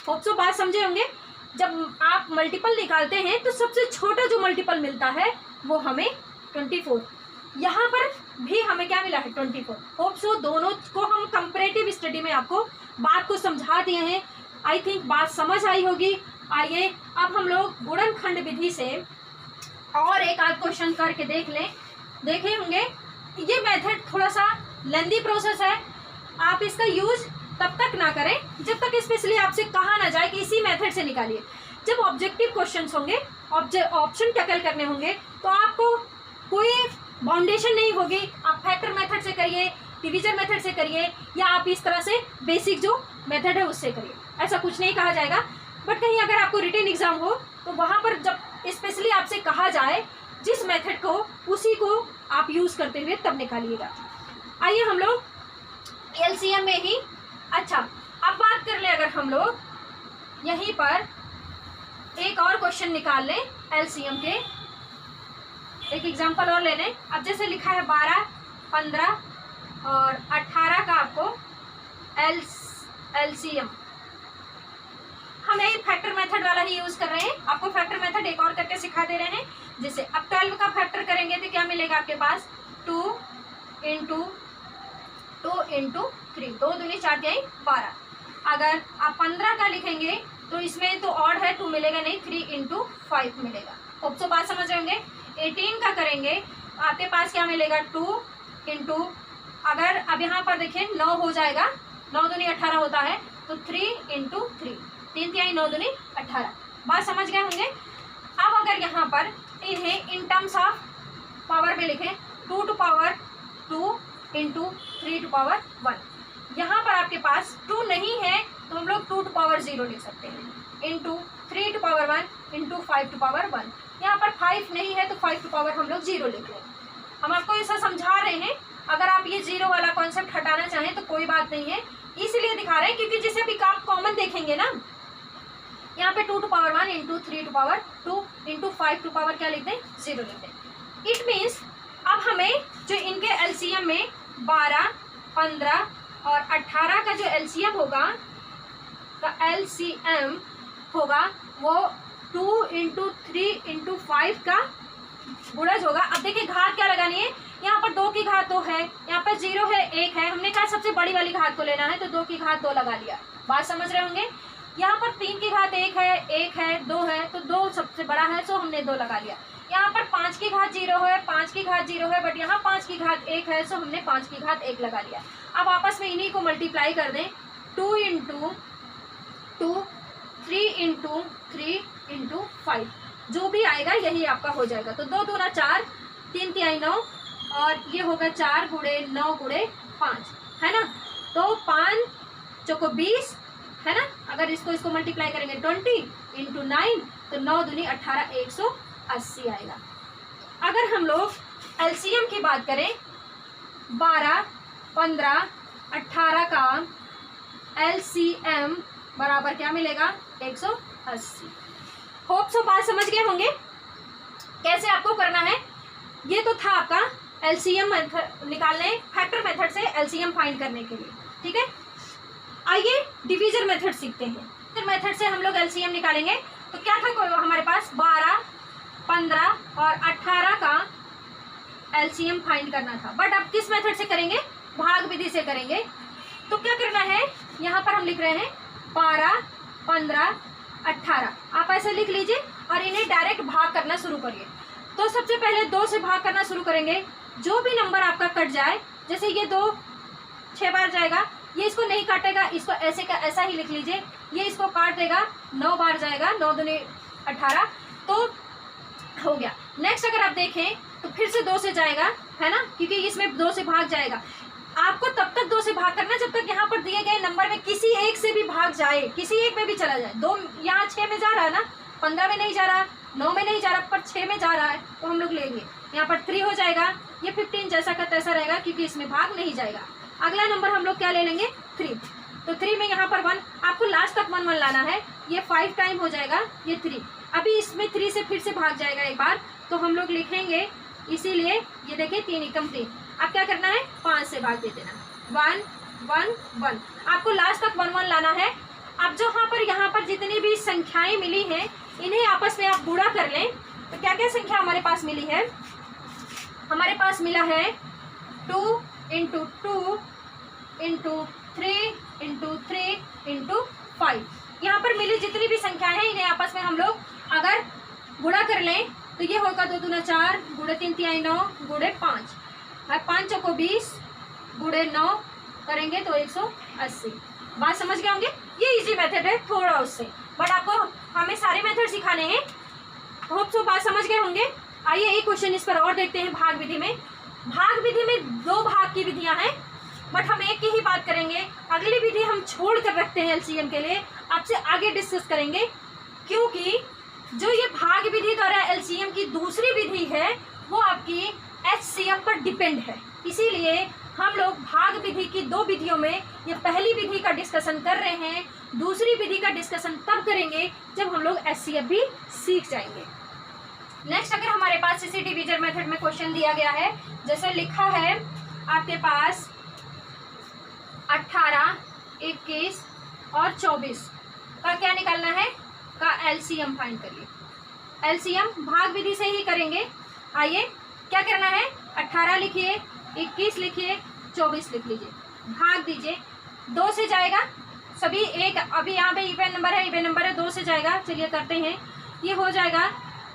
होप सो बात समझे होंगे। जब आप मल्टीपल निकालते हैं तो सबसे छोटा जो मल्टीपल मिलता है वो हमें 24। यहाँ पर भी हमें क्या मिला है 24। होप सो दोनों को हम कंपैरेटिव स्टडी में आपको बात को समझा दिए हैं। आई थिंक बात समझ आई होगी। आइए अब हम लोग गुणनखंड विधि से और एक आध क्वेश्चन करके देखे होंगे। ये मेथड थोड़ा सा लेंदी प्रोसेस है, आप इसका यूज तब तक ना करें जब तक स्पेशली आपसे कहा ना जाए कि इसी मेथड से निकालिए। जब ऑब्जेक्टिव क्वेश्चंस होंगे, ऑप्शन टैकल करने होंगे, तो आपको कोई बाउंडेशन नहीं होगी। आप फैक्टर मेथड से करिए, डिवीजन मेथड से करिए, या आप इस तरह से बेसिक जो मेथड है उससे करिए, ऐसा कुछ नहीं कहा जाएगा। बट कहीं अगर आपको रिटन एग्जाम हो तो वहाँ पर जब स्पेशली आपसे कहा जाए जिस मेथड को, उसी को आप यूज करते हुए तब निकालिएगा। आइए हम लोग एलसीएम में ही, अच्छा अब बात कर ले, अगर हम लोग यहीं पर एक और क्वेश्चन निकाल लें एलसीएम के, एक एग्जांपल और ले लें। अब जैसे लिखा है 12, 15 और 18 का आपको एलसीएम, हम यही फैक्टर मेथड वाला ही यूज कर रहे हैं। आपको फैक्टर मेथड एक और करके सिखा दे रहे हैं। जैसे अब 12 का फैक्टर करेंगे तो क्या मिलेगा आपके पास, 2 इंटू 3, 2 दूनी 4 जाए 12। अगर आप 15 का लिखेंगे तो इसमें तो ऑड है, 2 मिलेगा नहीं, 3 इंटू 5 मिलेगा। होप तो बात समझ रहे होंगे। 18 का करेंगे आपके पास क्या मिलेगा, 2 इंटू, अगर अब यहाँ पर देखिए 9 हो जाएगा, 9 दूनी 18 होता है, तो 3 इंटू 3, 3 तिहाई 9 दूनी 18। बात समझ गए होंगे। अब अगर यहाँ पर इन्हें इन टर्म्स ऑफ पावर में लिखें, 2 to power 2 into 3 to power 1। यहाँ पर आपके पास 2 नहीं है तो हम लोग 2 टू पावर 0 लिख सकते हैं, into 3 to power 1 into 5 to power 1। यहाँ पर 5 नहीं है तो 5 टू पावर हम लोग 0 लिख लें। हम आपको ऐसा समझा रहे हैं, अगर आप ये 0 वाला कॉन्सेप्ट हटाना चाहें तो कोई बात नहीं है, इसलिए दिखा रहे हैं क्योंकि जैसे अभी आप कॉमन देखेंगे ना, यहाँ पे 2 to power 1 into 3 to power 2 into 5 to power क्या लिखते हैं, 0 लिखते हैं। इट मीन्स अब हमें जो इनके एलसीएम में 12, 15 और 18 का जो एलसीएम होगा, वो 2 इंटू 3 इंटू 5 का गुणज होगा। अब देखिए घात क्या लगानी है, यहाँ पर 2 की घात 2 है, यहाँ पर 0 है, 1 है, हमने कहा सबसे बड़ी वाली घात को लेना है तो 2 की घात 2 लगा लिया। बात समझ रहे होंगे। यहाँ पर 3 की घात 1 है, 1 है, 2 है, तो 2 सबसे बड़ा है सो हमने 2 लगा लिया। यहाँ पर 5 की घात 0 है, 5 की घात 0 है, बट यहाँ 5 की घात 1 है, सो हमने 5 की घात 1 लगा लिया। अब आपस में इन्हीं को मल्टीप्लाई कर दें, 2 इंटू 2, 3 इंटू 3 इंटू 5, जो भी आएगा यही आपका हो जाएगा। तो 2 दूना 4, 3 तिहाई 9, और ये होगा 4 गुणे 9 गुणे 5, है ना। तो 5 चौको 20, है ना। अगर इसको मल्टीप्लाई करेंगे 20 इंटू 9, तो 9 दूनी 18, 180 आएगा। अगर हम लोग एलसीएम की बात करें, 12, 15, 18 का एलसीएम बराबर क्या मिलेगा, 180। होप सो बात समझ गए होंगे कैसे आपको करना है। ये तो था आपका एलसीएम निकालने, फैक्टर मेथड से एलसीएम फाइंड करने के लिए, ठीक है। आइए डिवीजन मेथड सीखते हैं। डिवीजन मेथड से हम लोग एलसीएम निकालेंगे। तो क्या था हमारे पास, 12, 15 और 18 का एलसीएम फाइंड करना था। बट अब किस मेथड से करेंगे, भाग विधि से करेंगे। तो क्या करना है, यहाँ पर हम लिख रहे हैं 12, 15, 18, आप ऐसे लिख लीजिए और इन्हें डायरेक्ट भाग करना शुरू करिए। तो सबसे पहले 2 से भाग करना शुरू करेंगे। जो भी नंबर आपका कट जाए, जैसे ये 2 6 बार जाएगा, ये इसको नहीं काटेगा, इसको ऐसे का ऐसा ही लिख लीजिए। ये इसको काट देगा, 9 बार जाएगा, 9 दूनी 18, तो हो गया। नेक्स्ट अगर आप देखें तो फिर से 2 से जाएगा, है ना, क्योंकि इसमें 2 से भाग जाएगा। आपको तब तक 2 से भाग करना जब तक यहाँ पर दिए गए नंबर में किसी एक से भी भाग जाए, किसी एक में भी चला जाए। 2 यहाँ 6 में जा रहा है ना, 15 में नहीं जा रहा, 9 में नहीं जा रहा, पर 6 में जा रहा है, तो हम लोग लेंगे। यहाँ पर 3 हो जाएगा, ये 15 जैसा का तैसा रहेगा क्योंकि इसमें भाग नहीं जाएगा। अगला नंबर हम लोग क्या ले लेंगे, 3। तो 3 में यहाँ पर 1, आपको लास्ट तक 1 1 लाना है। ये 5 टाइम हो जाएगा, ये 3। अभी इसमें 3 से फिर से भाग जाएगा एक बार, तो हम लोग लिखेंगे, इसीलिए ये देखिए 3 एकम 3। अब क्या करना है, 5 से भाग दे देना, 1 1 1। आपको लास्ट तक 1 1 लाना है। अब जो यहाँ पर जितनी भी संख्याएं मिली हैं, इन्हें आपस में आप गुणा कर लें। तो क्या क्या संख्या हमारे पास मिली है, हमारे पास मिला है 2 इंटू 2 इंटू 3 इंटू 3 इंटू 5। यहाँ यहाँ पर मिली जितनी भी संख्या है इन्हें आपस में हम लोग अगर गुणा कर लें तो ये होगा 2 दूना 4, गुणे 3 तिहाई 9, गुणे 5, 5 चौको 20, गुणे 9 करेंगे तो 180। बात समझ गए होंगे? ये इजी मेथड है थोड़ा उससे, बट आपको हमें सारे मेथड सिखाने हैं। होप सो बात समझ गए होंगे। आइए एक क्वेश्चन इस पर और देखते हैं। भाग विधि में, भाग विधि में 2 भाग की विधियां हैं, बट हम एक की ही बात करेंगे। अगली विधि हम छोड़ कर रखते हैं एलसीएम के लिए, आपसे आगे डिस्कस करेंगे, क्योंकि जो ये भाग विधि द्वारा एलसीएम की दूसरी विधि है वो आपकी एचसीएफ पर डिपेंड है। इसीलिए हम लोग भाग विधि की 2 विधियों में ये पहली विधि का डिस्कशन कर रहे हैं, दूसरी विधि का डिस्कशन तब करेंगे जब हम लोग एचसीएफ भी सीख जाएंगे। नेक्स्ट, अगर हमारे पास इसी डिवीजन मेथड में क्वेश्चन दिया गया है, जैसे लिखा है आपके पास 18, 21 और 24 का क्या निकालना है, का एलसीएम फाइंड करिए। एलसीएम भाग विधि से ही करेंगे। आइए क्या करना है, 18 लिखिए, 21 लिखिए, 24 लिख लीजिए, भाग दीजिए। 2 से जाएगा सभी, एक अभी यहाँ पे इवन नंबर है, इवन नंबर है, 2 से जाएगा। चलिए करते हैं, ये हो जाएगा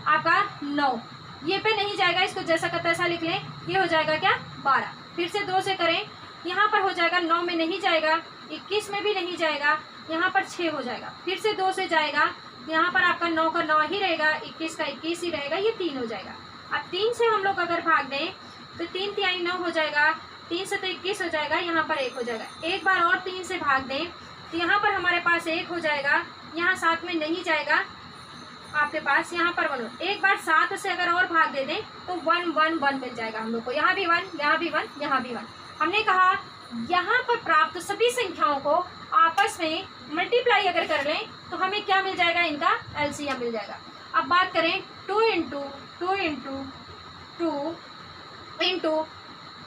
आपका 9, ये पे नहीं जाएगा, इसको जैसा का तैसा लिख लें। ये हो जाएगा क्या, 12। फिर से 2 से करें, यहाँ पर हो जाएगा 9 में नहीं जाएगा, 21 में भी नहीं जाएगा, यहाँ पर 6 हो जाएगा। फिर से 2 से जाएगा, यहाँ पर आपका 9 का 9 ही रहेगा, 21 का 21 ही रहेगा, ये 3 हो जाएगा। अब 3 से हम लोग अगर भाग दें तो 3 तिहाई 9 हो जाएगा, 3 से तो 21 हो जाएगा, यहाँ पर 1 हो जाएगा। एक बार और 3 से भाग दें तो यहाँ पर हमारे पास 1 हो जाएगा, यहाँ 7 में नहीं जाएगा आपके पास, यहाँ पर 1। एक बार 7 से अगर और भाग दे दें तो 1 1 1 मिल जाएगा हम लोग को, यहाँ भी 1, यहाँ भी 1, यहाँ भी 1। हमने कहा यहाँ पर प्राप्त सभी संख्याओं को आपस में मल्टीप्लाई अगर कर लें तो हमें क्या मिल जाएगा, इनका एलसीएम मिल जाएगा। अब बात करें 2 into 2 into 2 into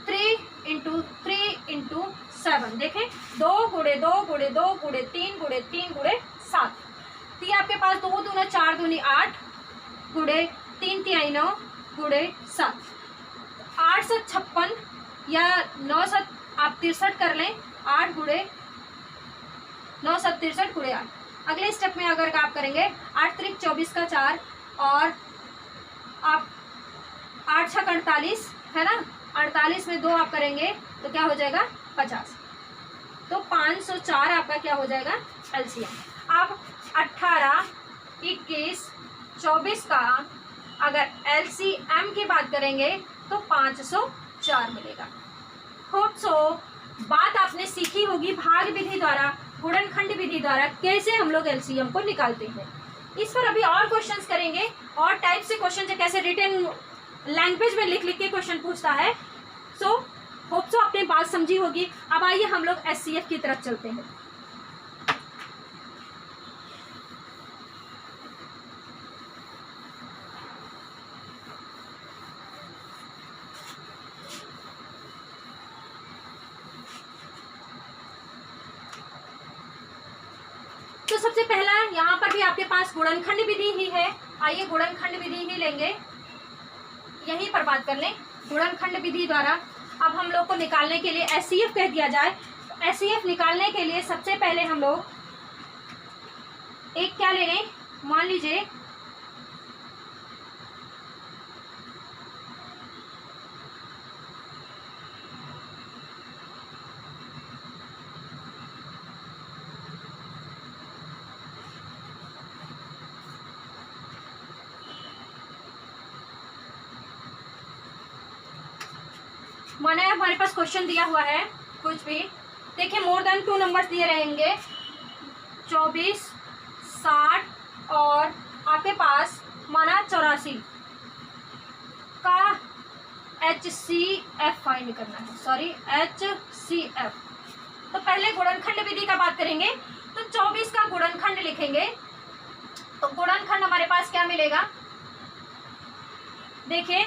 3 into 3 into 7, देखें 2 गुणे 2 गुणे 2 गुणे 3 गुणे 3 गुणे 7, तो ये आपके पास 2 दूना 4 दूनी 8 गुणे 3 तिहाई 9 गुणे 7, 8 से 56 या 9 से आप 63 कर लें, 8 गुणे 9 से 63 गुणे 8। अगले स्टेप में अगर आप करेंगे 8 त्रिक 24 का 4 और आप 8 छक 48 है ना, 48 में 2 आप करेंगे तो क्या हो जाएगा 50, तो 504 आपका क्या हो जाएगा एलसीएम। अब 18, 21, 24 का अगर एलसीएम की बात करेंगे तो 504 मिलेगा। होप सो बात आपने सीखी होगी भाग विधि द्वारा, गुणनखंड विधि द्वारा कैसे हम लोग एलसीएम को निकालते हैं। इस पर अभी और क्वेश्चंस करेंगे, और टाइप से क्वेश्चन जो कैसे रिटन लैंग्वेज में लिख लिख के क्वेश्चन पूछता है। सो होप सो आपने बात समझी होगी। अब आइए हम लोग एचसीएफ की तरफ चलते हैं। तो सबसे पहला यहाँ पर भी आपके पास गुणनखंड विधि ही है। आइए गुणनखंड विधि ही लेंगे, यहीं पर बात कर लें गुणनखंड विधि द्वारा। अब हम लोग को निकालने के लिए एचसीएफ कह दिया जाए, तो एचसीएफ निकालने के लिए सबसे पहले हम लोग एक क्या ले लें, मान लीजिए माना हमारे पास क्वेश्चन दिया हुआ है कुछ भी, देखिए मोर देन 2 नंबर्स दिए रहेंगे, 24, 60 और आपके पास माना 84 का HCF फाइंड करना है, सॉरी HCF। तो पहले गुणनखंड विधि का बात करेंगे, तो 24 का गुणनखंड लिखेंगे, तो गुणनखंड हमारे पास क्या मिलेगा, देखिए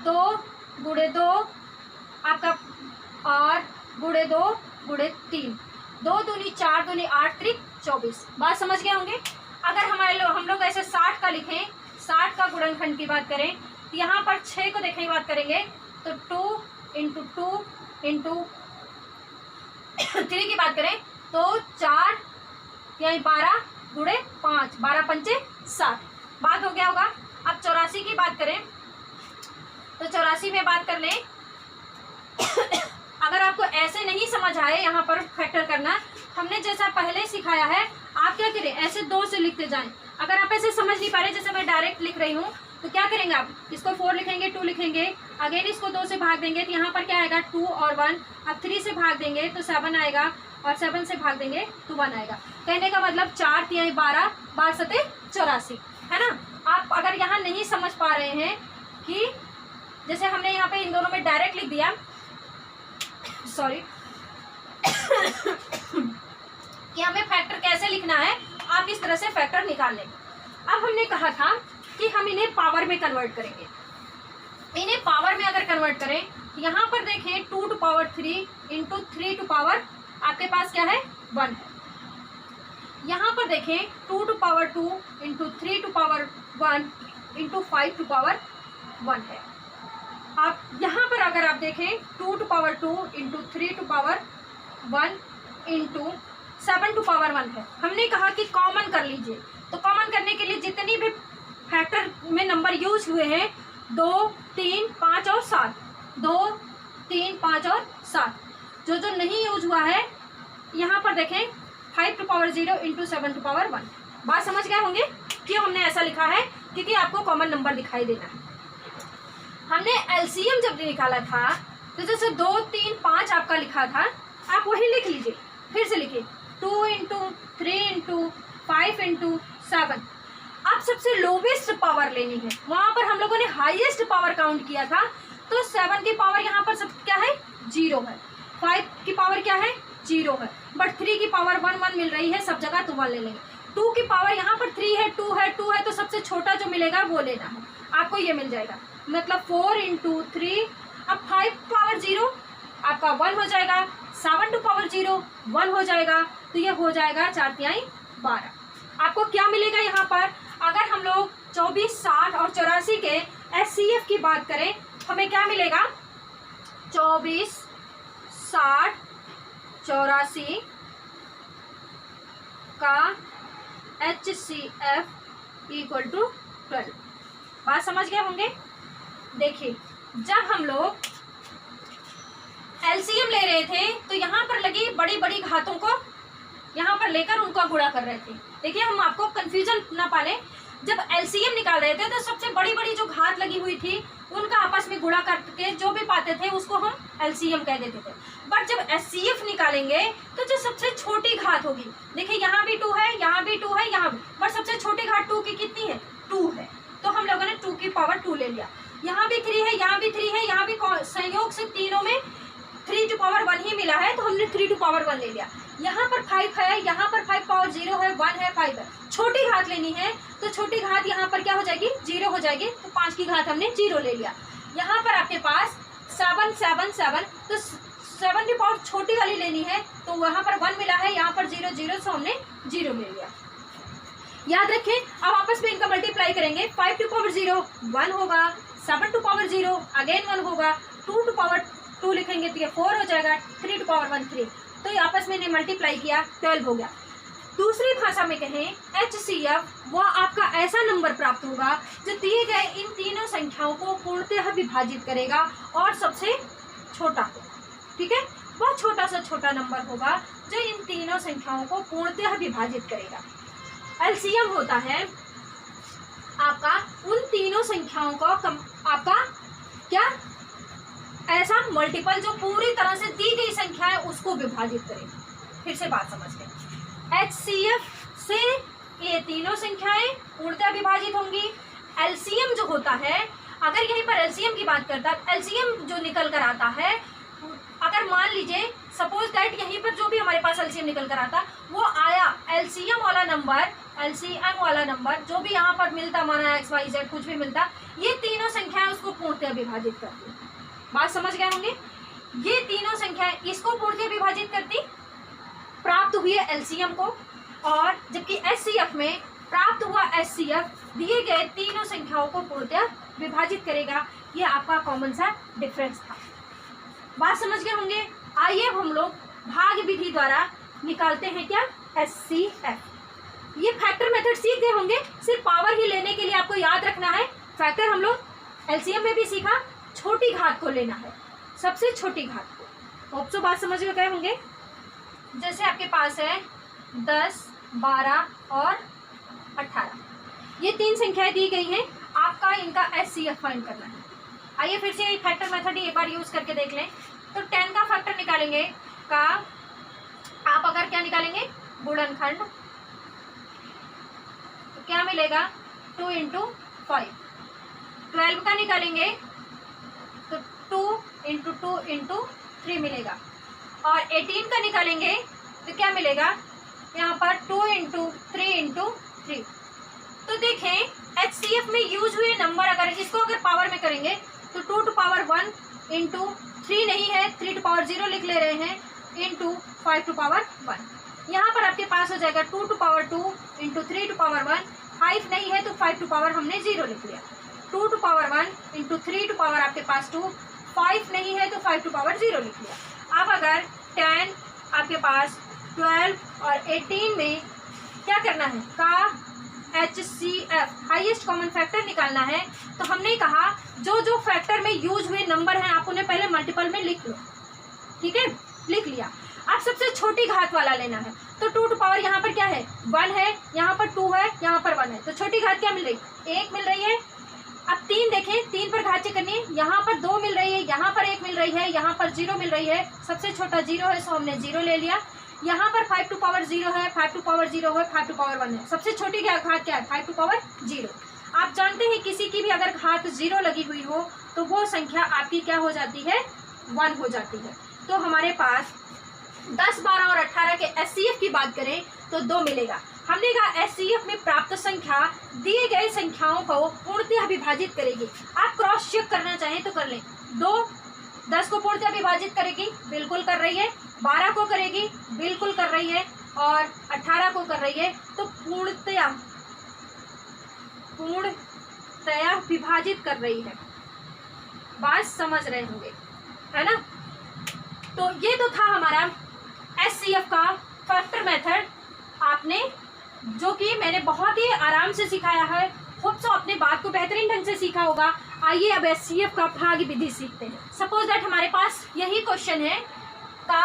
2 गुणे 2 आपका और गुणे 2 गुणे 3, 2 दूनी 4 दूनी 8 त्रिक 24। बात समझ गए होंगे। अगर हम लोग ऐसे 60 का लिखें, 60 का गुणनखंड की बात करें, तो यहाँ पर 6 को देखने की बात करेंगे तो 2 इंटू 2 इंटू 3 की बात करें तो 4 यही 12 गुणे 5, 12 पंचे 60, बात हो गया होगा। अब 84 की बात करें तो 84 में बात कर लें। अगर आपको ऐसे नहीं समझ आए यहाँ पर फैक्टर करना, हमने जैसा पहले सिखाया है, आप क्या करें, ऐसे 2 से लिखते जाएं। अगर आप ऐसे समझ नहीं पा रहे, जैसे मैं डायरेक्ट लिख रही हूँ, तो क्या करेंगे आप, इसको 4 लिखेंगे, 2 लिखेंगे, अगेन इसको 2 से भाग देंगे तो यहाँ पर क्या आएगा 2 और 1। अब 3 से भाग देंगे तो 7 आएगा, और 7 से भाग देंगे तो 1 आएगा। कहने का मतलब 4 3 12, 12 7 84, है ना। आप अगर यहाँ नहीं समझ पा रहे हैं कि जैसे हमने यहाँ पे इन दोनों में डायरेक्ट लिख दिया, सॉरी, कि हमें फैक्टर कैसे लिखना है, आप इस तरह से फैक्टर निकाल लें। अब हमने कहा था कि हम इन्हें पावर में कन्वर्ट करेंगे। इन्हें पावर में अगर कन्वर्ट करें, यहाँ पर देखें 2 to power 3 into 3 to power आपके पास क्या है 1 है। यहाँ पर देखें 2 to power 2 into 3 to power 1 into 5 to power 1 है। आप यहाँ पर अगर आप देखें 2 to power 2 into 3 to power 1 into 7 to power 1 है। हमने कहा कि कॉमन कर लीजिए, तो कॉमन करने के लिए जितनी भी फैक्टर में नंबर यूज हुए हैं 2 3 5 और 7, 2 3 5 और 7, जो नहीं यूज हुआ है यहाँ पर देखें 5 to power 0 into 7 to power 1। बात समझ गए होंगे क्यों हमने ऐसा लिखा है, क्योंकि आपको कॉमन नंबर दिखाई देना है। हमने एलसीएम जब निकाला था तो जैसे 2 3 5 आपका लिखा था, आप वही लिख लीजिए, फिर से लिखिए 2 इंटू 3 इंटू 5 इंटू 7। आप सबसे लोवेस्ट पावर लेनी है, वहाँ पर हम लोगों ने हाईएस्ट पावर काउंट किया था, तो 7 की पावर यहाँ पर सब क्या है 0 है, 5 की पावर क्या है 0 है, बट 3 की पावर 1 1 मिल रही है सब जगह, तो 1 ले लेंगे। 2 की पावर यहाँ पर 3 है, 2 है, 2 है, तो सबसे छोटा जो मिलेगा वो लेना है, आपको ये मिल जाएगा। मतलब 4 इंटू 3, अब 5 पावर 0 आपका 1 हो जाएगा, 7 टू पावर 0 1 हो जाएगा, तो ये हो जाएगा 4 3 12। आपको क्या मिलेगा यहाँ पर, अगर हम लोग 24 60 और 84 के एचसीएफ की बात करें, हमें क्या मिलेगा 24 60 84 का HCF इक्वल टू 12। बात समझ गए होंगे। देखिए जब हम लोग एलसीएम ले रहे थे तो यहाँ पर लगी बड़ी बड़ी घातों को यहाँ पर लेकर उनका गुणा कर रहे थे। देखिए हम आपको कंफ्यूजन ना पाले, जब एलसीएम निकाल रहे थे तो सबसे बड़ी बड़ी जो घात लगी हुई थी उनका आपस में गुणा करके जो भी पाते थे उसको हम एलसीएम कह देते थे। बट जब एचसीएफ निकालेंगे तो जो सबसे छोटी घात होगी, देखिए यहाँ भी 2 है, यहाँ भी 2 है, यहाँ भी, बट सबसे छोटी घात 2 की कितनी है 2 है, तो हम लोगों ने 2 की पावर 2 ले लिया। यहाँ भी 3 है, यहाँ भी 3 है, यहाँ भी संयोग से तीनों में 3 टू पावर 1 ही मिला है, तो हमने 3 टू पावर 1 ले लिया। यहाँ पर 5 है, यहाँ पर 5 पावर 0 है, 1 है, 5 है, छोटी घात लेनी है तो छोटी घात यहाँ पर क्या हो जाएगी 0 हो जाएगी, तो 5 की घात हमने 0 ले लिया। यहाँ पर आपके पास 7 7 7, तो 7 की पावर छोटी वाली लेनी है, तो वहाँ पर 1 मिला है, यहाँ पर 0 0, सो हमने 0 ले लिया। याद रखें, अब आपस में इनका मल्टीप्लाई करेंगे, 5 टू पावर 0 1 होगा, 7 टू पावर 0 अगेन 1 होगा, 2 टू पावर 2 लिखेंगे तो ये 4 हो जाएगा, 3 टू पावर 1 3, तो ये आपस में इन्हें मल्टीप्लाई किया 12 हो गया। दूसरी भाषा में कहें HCF वह आपका ऐसा नंबर प्राप्त होगा जो दिए गए इन तीनों संख्याओं को पूर्णतः विभाजित करेगा और सबसे छोटा होगा। ठीक है, वह छोटा से छोटा नंबर होगा जो इन तीनों संख्याओं को पूर्णतः विभाजित करेगा। एलसीएम होता है आपका उन तीनों संख्याओं का आपका क्या ऐसा मल्टीपल जो पूरी तरह से दी गई संख्या है उसको विभाजित करेगा। फिर से बात समझ गए, HCF से ये तीनों संख्याएं पूर्णतः विभाजित होंगी। एलसीएम जो होता है, अगर यहीं पर एलसीएम की बात करता है, एलसीएम जो निकल कर आता है, अगर मान लीजिए सपोज दैट यहीं पर जो भी हमारे पास एलसीएम निकल कर आता वो आया, एलसीएम वाला नंबर जो भी यहाँ पर मिलता, माना XYZ कुछ भी मिलता, ये तीनों संख्याएं उसको पूर्णतः विभाजित करती। बात समझ गए होंगे, ये तीनों संख्याएं इसको पूर्णतः विभाजित करती, प्राप्त हुई एलसीएम को, और जबकि एचसीएफ में प्राप्त हुआ HCF दिए गए तीनों संख्याओं को पूर्णतः विभाजित करेगा। ये आपका कॉमन सा डिफरेंस था। बात समझ गए होंगे। आइए हम लोग भाग विधि द्वारा निकालते हैं क्या HCF। ये फैक्टर मेथड सीख गए होंगे। सिर्फ पावर ही लेने के लिए आपको याद रखना है। फैक्टर हम लोग LCM में भी सीखा, छोटी घात को लेना है, सबसे छोटी घात को। होप सो बात समझ में गए होंगे। जैसे आपके पास है 10, 12 और 18, ये 3 संख्याएं दी गई हैं। आपका इनका HCF फाइंड करना है। आइए फिर से फैक्टर मेथड एक बार यूज करके देख लें। तो 10 का फैक्टर निकालेंगे का आप अगर क्या निकालेंगे, गुणनखंड, तो क्या मिलेगा 2 × 5। 12 का निकालेंगे तो 2 × 2 × 3 मिलेगा। और 18 का निकालेंगे तो क्या मिलेगा यहाँ पर 2 × 3 × 3। तो देखें HCF में यूज हुए नंबर अगर इसको अगर पावर में करेंगे तो 2 to power 1 × 3 नहीं है, 3 to power 0 लिख ले रहे हैं, इंटू 5 to power 1। यहाँ पर आपके पास हो जाएगा 2 to power 2 × 3 to power 1। 5 नहीं है तो 5 to power हमने 0 लिख लिया। 2 to power 1 × 3 to power आपके पास 2। 5 नहीं है तो 5 to power 0 लिख लिया। अब अगर 10 आपके पास 12 और 18 में क्या करना है का HCF हाईएस्ट कॉमन फैक्टर निकालना है। तो हमने कहा जो जो फैक्टर में यूज हुए नंबर हैं आप उन्हें पहले मल्टीपल में लिख लो। ठीक है, लिख लिया। अब सबसे छोटी घात वाला लेना है। तो 2 to power यहाँ पर क्या है 1 है, यहाँ पर 2 है, यहाँ पर 1 है। तो छोटी घात क्या मिल रही, 1 मिल रही है। अब 3 देखें, 3 पर घात चेक करनी है। यहाँ पर 2 मिल रही है, यहाँ पर 1 मिल रही है, यहाँ पर 0 मिल रही है। सबसे छोटा 0 है, सो हमने 0 ले लिया। यहाँ पर 5 to power 0 है, 5 to power 0 है, 5 to power 1 है। सबसे छोटी घात क्या है 5 to power 0। आप जानते हैं किसी की भी अगर घात 0 लगी हुई हो तो वो संख्या आपकी क्या हो जाती है 1 हो जाती है। तो हमारे पास 10, 12 और 18 के HCF की बात करें तो 2 मिलेगा। हमने कहा HCF में प्राप्त संख्या दिए गए संख्याओं को पूर्णतः विभाजित करेगी। आप क्रॉस चेक करना चाहें तो कर लें। 2 10 को पूर्णतः विभाजित करेगी, बिल्कुल कर रही है। 12 को करेगी, बिल्कुल कर रही है। और 18 को कर रही है। तो पूर्णतः विभाजित कर रही है। बात समझ रहे होंगे, है ना। तो ये तो था हमारा HCF का फैक्टर मेथड, आपने जो कि मैंने बहुत ही आराम से सिखाया है। होप सो अपने बात को बेहतरीन ढंग से सीखा होगा। आइए अब HCF का भाग विधि सीखते हैं। सपोज दैट हमारे पास यही क्वेश्चन है का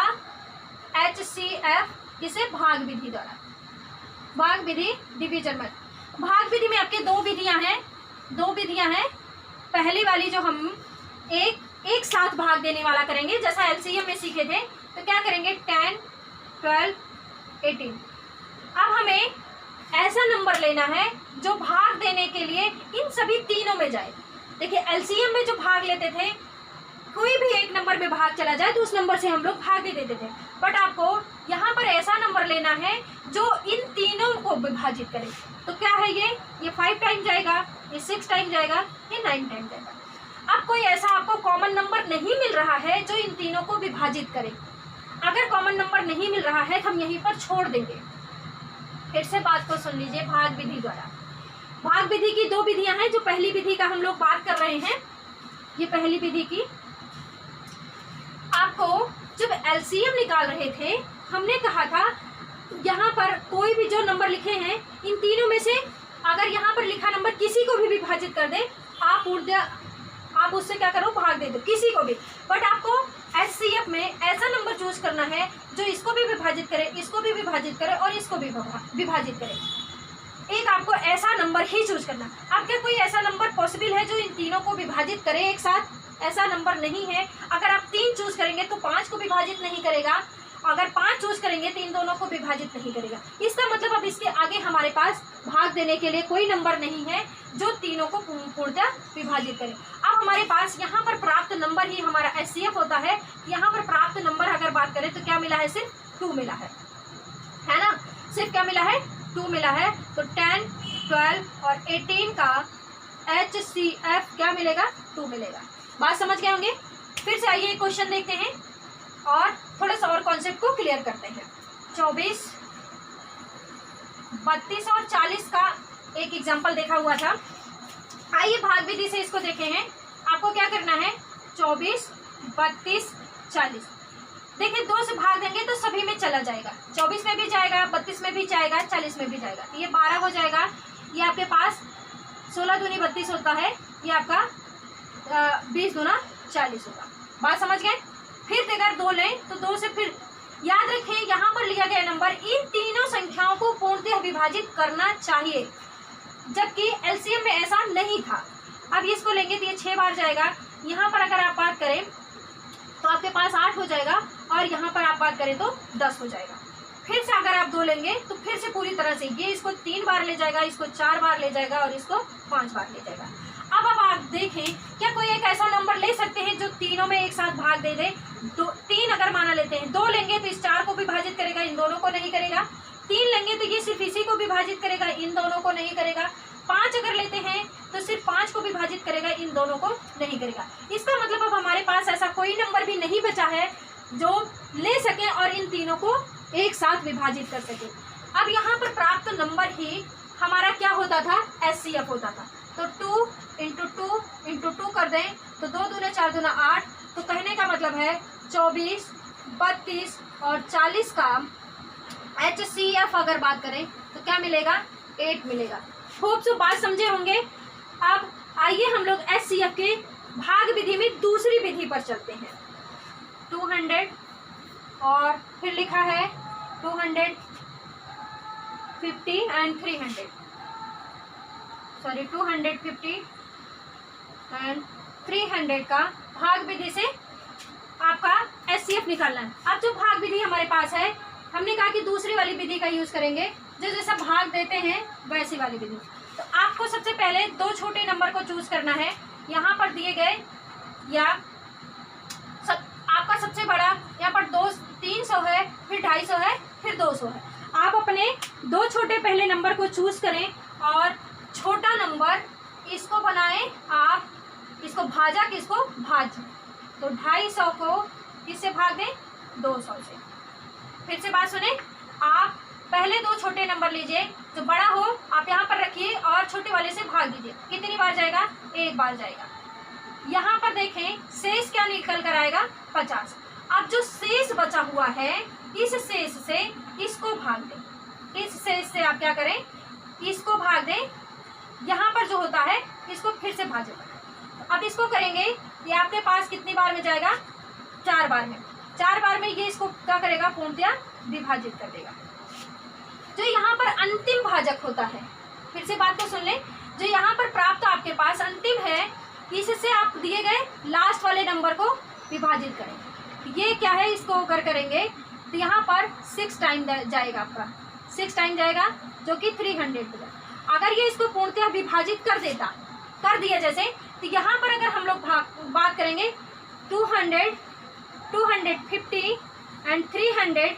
HCF किसे भाग विधि द्वारा, भाग विधि डिवीजन में। भाग विधि में आपके दो विधियां हैं। पहली वाली जो हम एक साथ भाग देने वाला करेंगे, जैसा LCM में सीखे थे। तो क्या करेंगे 10, 12, 18। अब हमें ऐसा नंबर लेना है जो भाग देने के लिए इन सभी तीनों में जाए। देखिए LCM में जो भाग लेते थे, कोई भी एक नंबर में भाग चला जाए तो उस नंबर से हम लोग भाग दे देते थे। बट आपको यहाँ पर ऐसा नंबर लेना है जो इन तीनों को विभाजित करे। तो क्या है ये 5 टाइम जाएगा, ये 6 टाइम जाएगा, ये 9 टाइम जाएगा। अब कोई ऐसा आपको कॉमन नंबर नहीं मिल रहा है जो इन तीनों को विभाजित करे। अगर कॉमन नंबर नहीं मिल रहा है तो हम यहीं पर छोड़ देंगे। फिर से बात को सुन लीजिए। भाग विधि द्वारा, भाग विधि की 2 विधियां हैं। जो पहली विधि का हम लोग बात कर रहे हैं, ये पहली विधि की आपको जब LCM निकाल रहे थे हमने कहा था यहाँ पर कोई भी जो नंबर लिखे हैं इन तीनों में से अगर यहाँ पर लिखा नंबर किसी को भी विभाजित कर दे, आप उससे क्या करो भाग दे दो किसी को भी। बट आपको HCF में ऐसा नंबर चूज करना है जो इसको भी विभाजित करे, इसको भी विभाजित करे और इसको भी विभाजित करे। एक आपको ऐसा नंबर ही चूज करना। अब क्या कोई ऐसा नंबर पॉसिबल है जो इन तीनों को विभाजित करे एक साथ? ऐसा नंबर नहीं है। अगर आप 3 चूज करेंगे तो 5 को विभाजित नहीं करेगा। अगर 5 चूज करेंगे तो इन दोनों को विभाजित नहीं करेगा। इसका मतलब अब इसके आगे हमारे पास भाग देने के लिए कोई नंबर नहीं है जो तीनों को पूर्णतः विभाजित करे। अब हमारे पास यहाँ पर प्राप्त नंबर ही हमारा HCF होता है। यहाँ पर प्राप्त नंबर अगर बात करें तो क्या मिला है, सिर्फ 2 मिला है ना। सिर्फ क्या मिला है, 2 मिला है। तो 10, 12 और 18 का HCF क्या मिलेगा, 2 मिलेगा। बात समझ गए होंगे। फिर से आइए क्वेश्चन देखते हैं और थोड़ा सा और कॉन्सेप्ट को क्लियर करते हैं। 24, 32 और 40 का एक एग्जांपल देखा हुआ था। आइए भाग विधि से इसको देखे हैं। आपको क्या करना है, 24, 32, 40 देखिए 2 से भाग देंगे तो सभी में चला जाएगा, 24 में भी जाएगा, 32 में भी जाएगा, 40 में भी जाएगा। तो ये 12 हो जाएगा। ये आपके पास 16 दूनी 32 होता है, ये आपका 20 दूना 40 होगा। बात समझ गए? फिर अगर 2 लें तो 2 से फिर याद रखिए यहाँ पर लिया गया नंबर इन तीनों संख्याओं को पूर्णतः विभाजित करना चाहिए, जबकि एलसीएम में ऐसा नहीं था। अब इसको लेंगे तो ये 6 बार जाएगा। यहाँ पर अगर आप बात करें तो आपके पास 8 हो जाएगा, और यहाँ पर आप बात करें तो 10 हो जाएगा। फिर से अगर आप 2 लेंगे तो फिर से पूरी तरह से ये इसको 3 बार ले जाएगा, इसको 4 बार ले जाएगा और इसको 5 बार ले जाएगा। अब आप देखें, क्या कोई एक ऐसा नंबर ले सकते हैं जो तीनों में एक साथ भाग दे दे? 3 अगर माना लेते हैं, 2 लेंगे तो इस 4 को विभाजित करेगा, इन दोनों को नहीं करेगा। 3 लेंगे तो ये सिर्फ इसी को विभाजित करेगा, इन दोनों को नहीं करेगा। 5 अगर लेते हैं तो सिर्फ 5 को विभाजित करेगा, इन दोनों को नहीं करेगा। इसका मतलब अब हमारे पास ऐसा कोई नंबर भी नहीं बचा है जो ले सके और इन तीनों को एक साथ विभाजित कर सके। अब यहाँ पर प्राप्त नंबर ही हमारा क्या होता था? एचसीएफ होता था। तो 2 × 2 कर दें तो 2 दूने 4 दूना 8। तो कहने का मतलब है 24, 32 और 40 का एचसीएफ अगर बात करें तो क्या मिलेगा? 8 मिलेगा। होप सो बात समझे होंगे। अब आइए हम लोग एचसीएफ के भाग विधि में दूसरी विधि पर चलते हैं। 200 और फिर लिखा है 250 एंड 300, सॉरी 250 एंड 300 का भाग विधि से आपका एचसीएफ निकालना है। अब जो भाग विधि हमारे पास है, हमने कहा कि दूसरी वाली विधि का यूज करेंगे, जो जैसा भाग देते हैं वैसी वाली विधि। तो आपको सबसे पहले 2 छोटे नंबर को चूज करना है। यहाँ पर दिए गए या आपका सबसे बड़ा यहाँ पर 300 है, फिर 250 है, फिर 200 है। आप अपने 2 छोटे पहले नंबर को चूज करें और छोटा नंबर इसको बनाएं। आप इसको भाजा किसको? भाज। तो 250 को किससे भाग दें? 200 से। फिर से बात सुने, आप पहले 2 छोटे नंबर लीजिए, जो बड़ा हो आप यहाँ पर रखिए और छोटे वाले से भाग दीजिए। कितनी बार जाएगा? 1 बार जाएगा। यहाँ पर देखें शेष क्या निकल कर आएगा? 50। अब जो शेष बचा हुआ है, इस शेष से इसको भाग दें। इस शेष से आप क्या करें? इसको भाग दें। यहाँ पर जो होता है इसको फिर से भाग दें। अब इसको करेंगे, ये आपके पास कितनी बार में जाएगा? 4 बार में। 4 बार में ये इसको क्या करेगा? पूर्णतः विभाजित कर देगा। जो यहाँ पर अंतिम भाजक होता है, फिर से बात को सुन लें, जो यहाँ पर प्राप्त आपके पास अंतिम है, इससे आप दिए गए लास्ट वाले नंबर को विभाजित करें। ये क्या है? इसको अगर करेंगे तो यहाँ पर 6 टाइम जाएगा, आपका 6 टाइम जाएगा, जो कि 300 होगा। अगर ये इसको पूर्णतः विभाजित कर दिया जैसे, तो यहाँ पर अगर हम लोग बात करेंगे 200, 250 एंड 300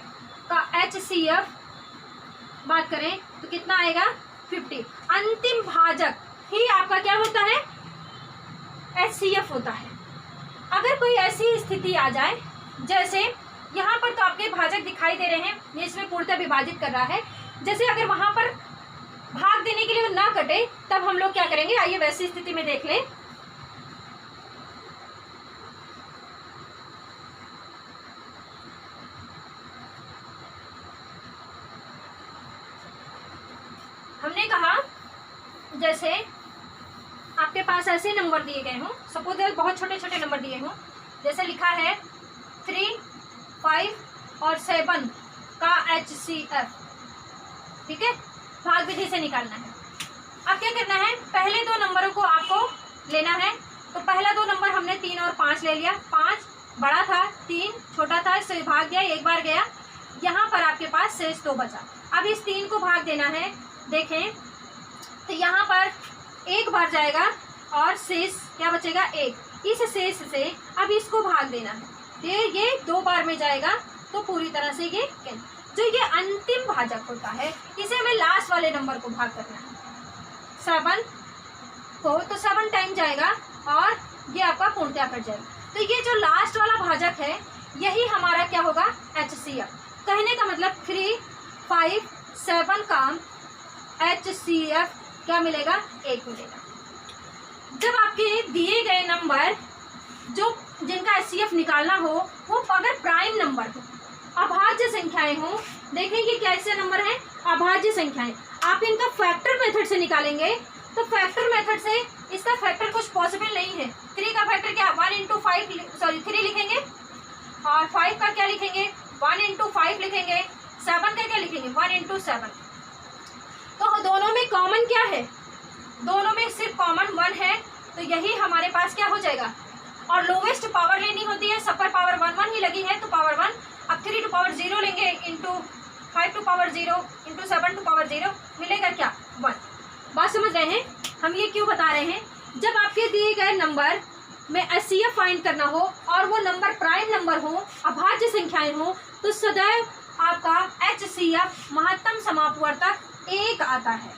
का एचसीएफ बात करें तो कितना आएगा? 50। अंतिम भाजक ही आपका क्या होता है? एचसीएफ होता है। अगर कोई ऐसी स्थिति आ जाए, जैसे यहाँ पर तो आपके भाजक दिखाई दे रहे हैं, ये इसमें पूर्णतः विभाजित कर रहा है। जैसे अगर वहां पर भाग देने के लिए ना कटे, तब हम लोग क्या करेंगे? आइए वैसी स्थिति में देख लें। हमने कहा जैसे आपके पास ऐसे नंबर दिए गए हों, सपोज बहुत छोटे छोटे नंबर दिए हों, जैसे लिखा है 3, 5 और 7 का एचसीएफ, ठीक है? भाग विधि से निकालना है। अब क्या करना है? पहले 2 नंबरों को आपको लेना है। तो पहला 2 नंबर हमने 3 और 5 ले लिया। 5 बड़ा था, 3 छोटा था, इससे भाग गया, 1 बार गया। यहाँ पर आपके पास शेष 2 बचा। अब इस 3 को भाग देना है। देखें तो यहाँ पर 1 बार जाएगा और शेष क्या बचेगा? 1। इस शेष से अब इसको भाग देना है। ये 2 बार में जाएगा, तो पूरी तरह से ये जो ये अंतिम भाजक होता है, इसे हमें लास्ट वाले नंबर को भाग करना है। 7 को तो 7 टाइम जाएगा और ये आपका पूर्णतः कट जाएगा। तो ये जो लास्ट वाला भाजक है, यही हमारा क्या होगा? एचसीएफ। कहने का मतलब 3, 5, 7 का एचसीएफ क्या मिलेगा? 1 मिलेगा। जब आपके दिए गए नंबर जिनका एचसीएफ निकालना हो, वो अगर प्राइम नंबर हो, अभाज्य संख्याएं हो, देखें ये कैसे नंबर हैं, अभाज्य संख्याएं, आप इनका फैक्टर मेथड से निकालेंगे तो फैक्टर मेथड से इसका फैक्टर कुछ पॉसिबल नहीं है। 3 का फैक्टर क्या 1 इंटू 5 3 लिखेंगे, और 5 का क्या लिखेंगे 1 इंटू 5 लिखेंगे, 7 का क्या लिखेंगे 1 इंटू 7। तो दोनों में कॉमन क्या है, दोनों में सिर्फ कॉमन 1 है, तो यही हमारे पास क्या हो जाएगा। और लोवेस्ट पावर लेनी होती है, सब पर पावर 1 1 ही लगी है तो पावर 1। अब 3 टू पावर 0 लेंगे into 5 to power 0 into 7 to power 0, मिलेगा क्या 1। बात समझ रहे हैं, हम ये क्यों बता रहे हैं, जब आपके दिए गए नंबर में HCF फाइंड करना हो और वो नंबर प्राइम नंबर हो, अभाज्य संख्याएं हो, तो सदैव आपका HCF महत्तम समापवर्तक 1 आता है।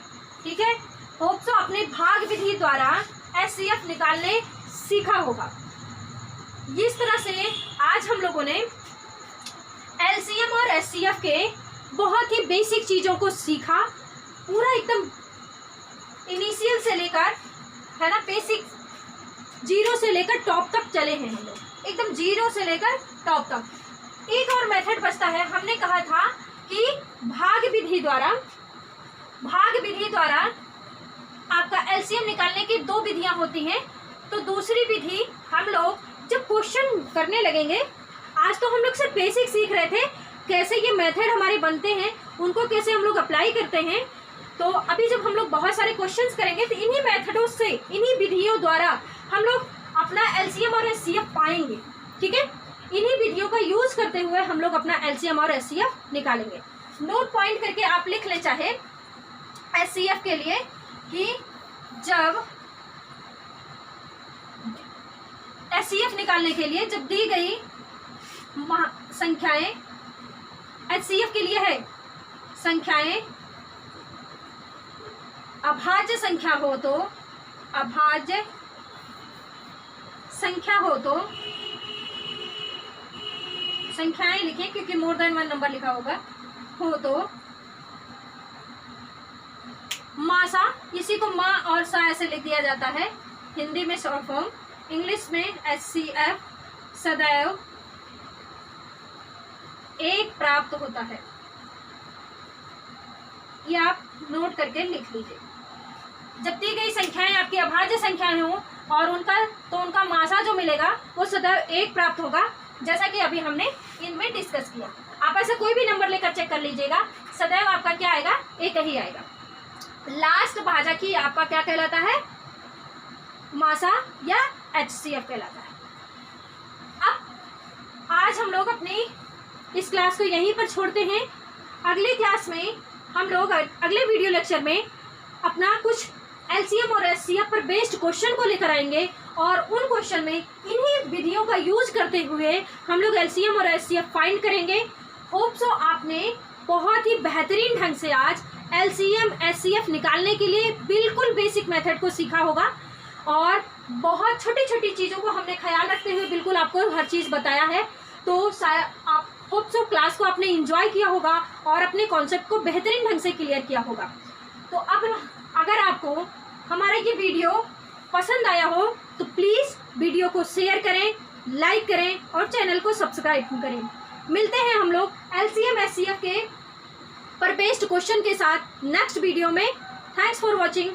ठीक है, होप सो अपने भाग विधि द्वारा HCF निकालने सीखा होगा। इस तरह से आज हम लोगों ने LCM और HCF के बहुत ही बेसिक चीज़ों को सीखा, पूरा एकदम इनिशियल से लेकर, है ना, बेसिक 0 से लेकर टॉप तक चले हैं हम लोग, एकदम 0 से लेकर टॉप तक। एक और मेथड बचता है, हमने कहा था कि भाग विधि द्वारा आपका LCM निकालने की 2 विधियां होती हैं। तो दूसरी विधि हम लोग जब क्वेश्चन करने लगेंगे, आज तो हम लोग सिर्फ बेसिक सीख रहे थे, कैसे ये मेथड हमारे बनते हैं, उनको कैसे हम लोग अप्लाई करते हैं। तो अभी जब हम लोग बहुत सारे क्वेश्चंस करेंगे तो इन्हीं मेथडों से, इन्हीं विधियों द्वारा हम लोग अपना LCM और HCF पाएंगे। ठीक है, इन्हीं विधियों का यूज करते हुए हम लोग अपना LCM और HCF निकालेंगे। नोट पॉइंट करके आप लिख ले चाहे HCF के लिए कि जब HCF निकालने के लिए जब दी गई संख्याएं, HCF के लिए है संख्याएं अभाज्य संख्या हो तो, अभाज्य संख्या हो तो, संख्याएं लिखें क्योंकि मोर देन 1 नंबर लिखा होगा, हो तो मासा, इसी को माँ और सा ऐसे लिख दिया जाता है हिंदी में शॉर्ट फॉर्म, इंग्लिश में HCF सदैव 1 प्राप्त होता है। ये आप नोट करके लिख लीजिए। जब दी गई संख्याएं आपकी अभाज्य संख्याएं हो और उनका मासा जो मिलेगा वो सदैव 1 प्राप्त होगा, जैसा कि अभी हमने इनमें डिस्कस किया। आप ऐसा कोई भी नंबर लेकर चेक कर लीजिएगा, सदैव आपका क्या आएगा 1 ही आएगा। लास्ट भाजक ही आपका क्या कहलाता है, मासा या HCF कहलाता है। अब आज हम लोग अपनी इस क्लास को यहीं पर छोड़ते हैं। अगले क्लास में हम लोग अगले वीडियो लेक्चर में अपना कुछ LCM और HCF पर बेस्ड क्वेश्चन को लेकर आएंगे और उन क्वेश्चन में इन्हीं विधियों का यूज करते हुए हम लोग LCM और HCF फाइंड करेंगे। होप सो आपने बहुत ही बेहतरीन ढंग से आज LCM HCF निकालने के लिए बिल्कुल बेसिक मेथड को सीखा होगा और बहुत छोटी छोटी चीज़ों को हमने ख्याल रखते हुए बिल्कुल आपको हर चीज़ बताया है। तो शायद आप होप सो क्लास को आपने एंजॉय किया होगा और अपने कॉन्सेप्ट को बेहतरीन ढंग से क्लियर किया होगा। तो अब अगर आपको हमारा ये वीडियो पसंद आया हो तो प्लीज़ वीडियो को शेयर करें, लाइक करें और चैनल को सब्सक्राइब करें। मिलते हैं हम लोग LCM HCF के पर बेस्ड क्वेश्चन के साथ नेक्स्ट वीडियो में। Thanks for watching.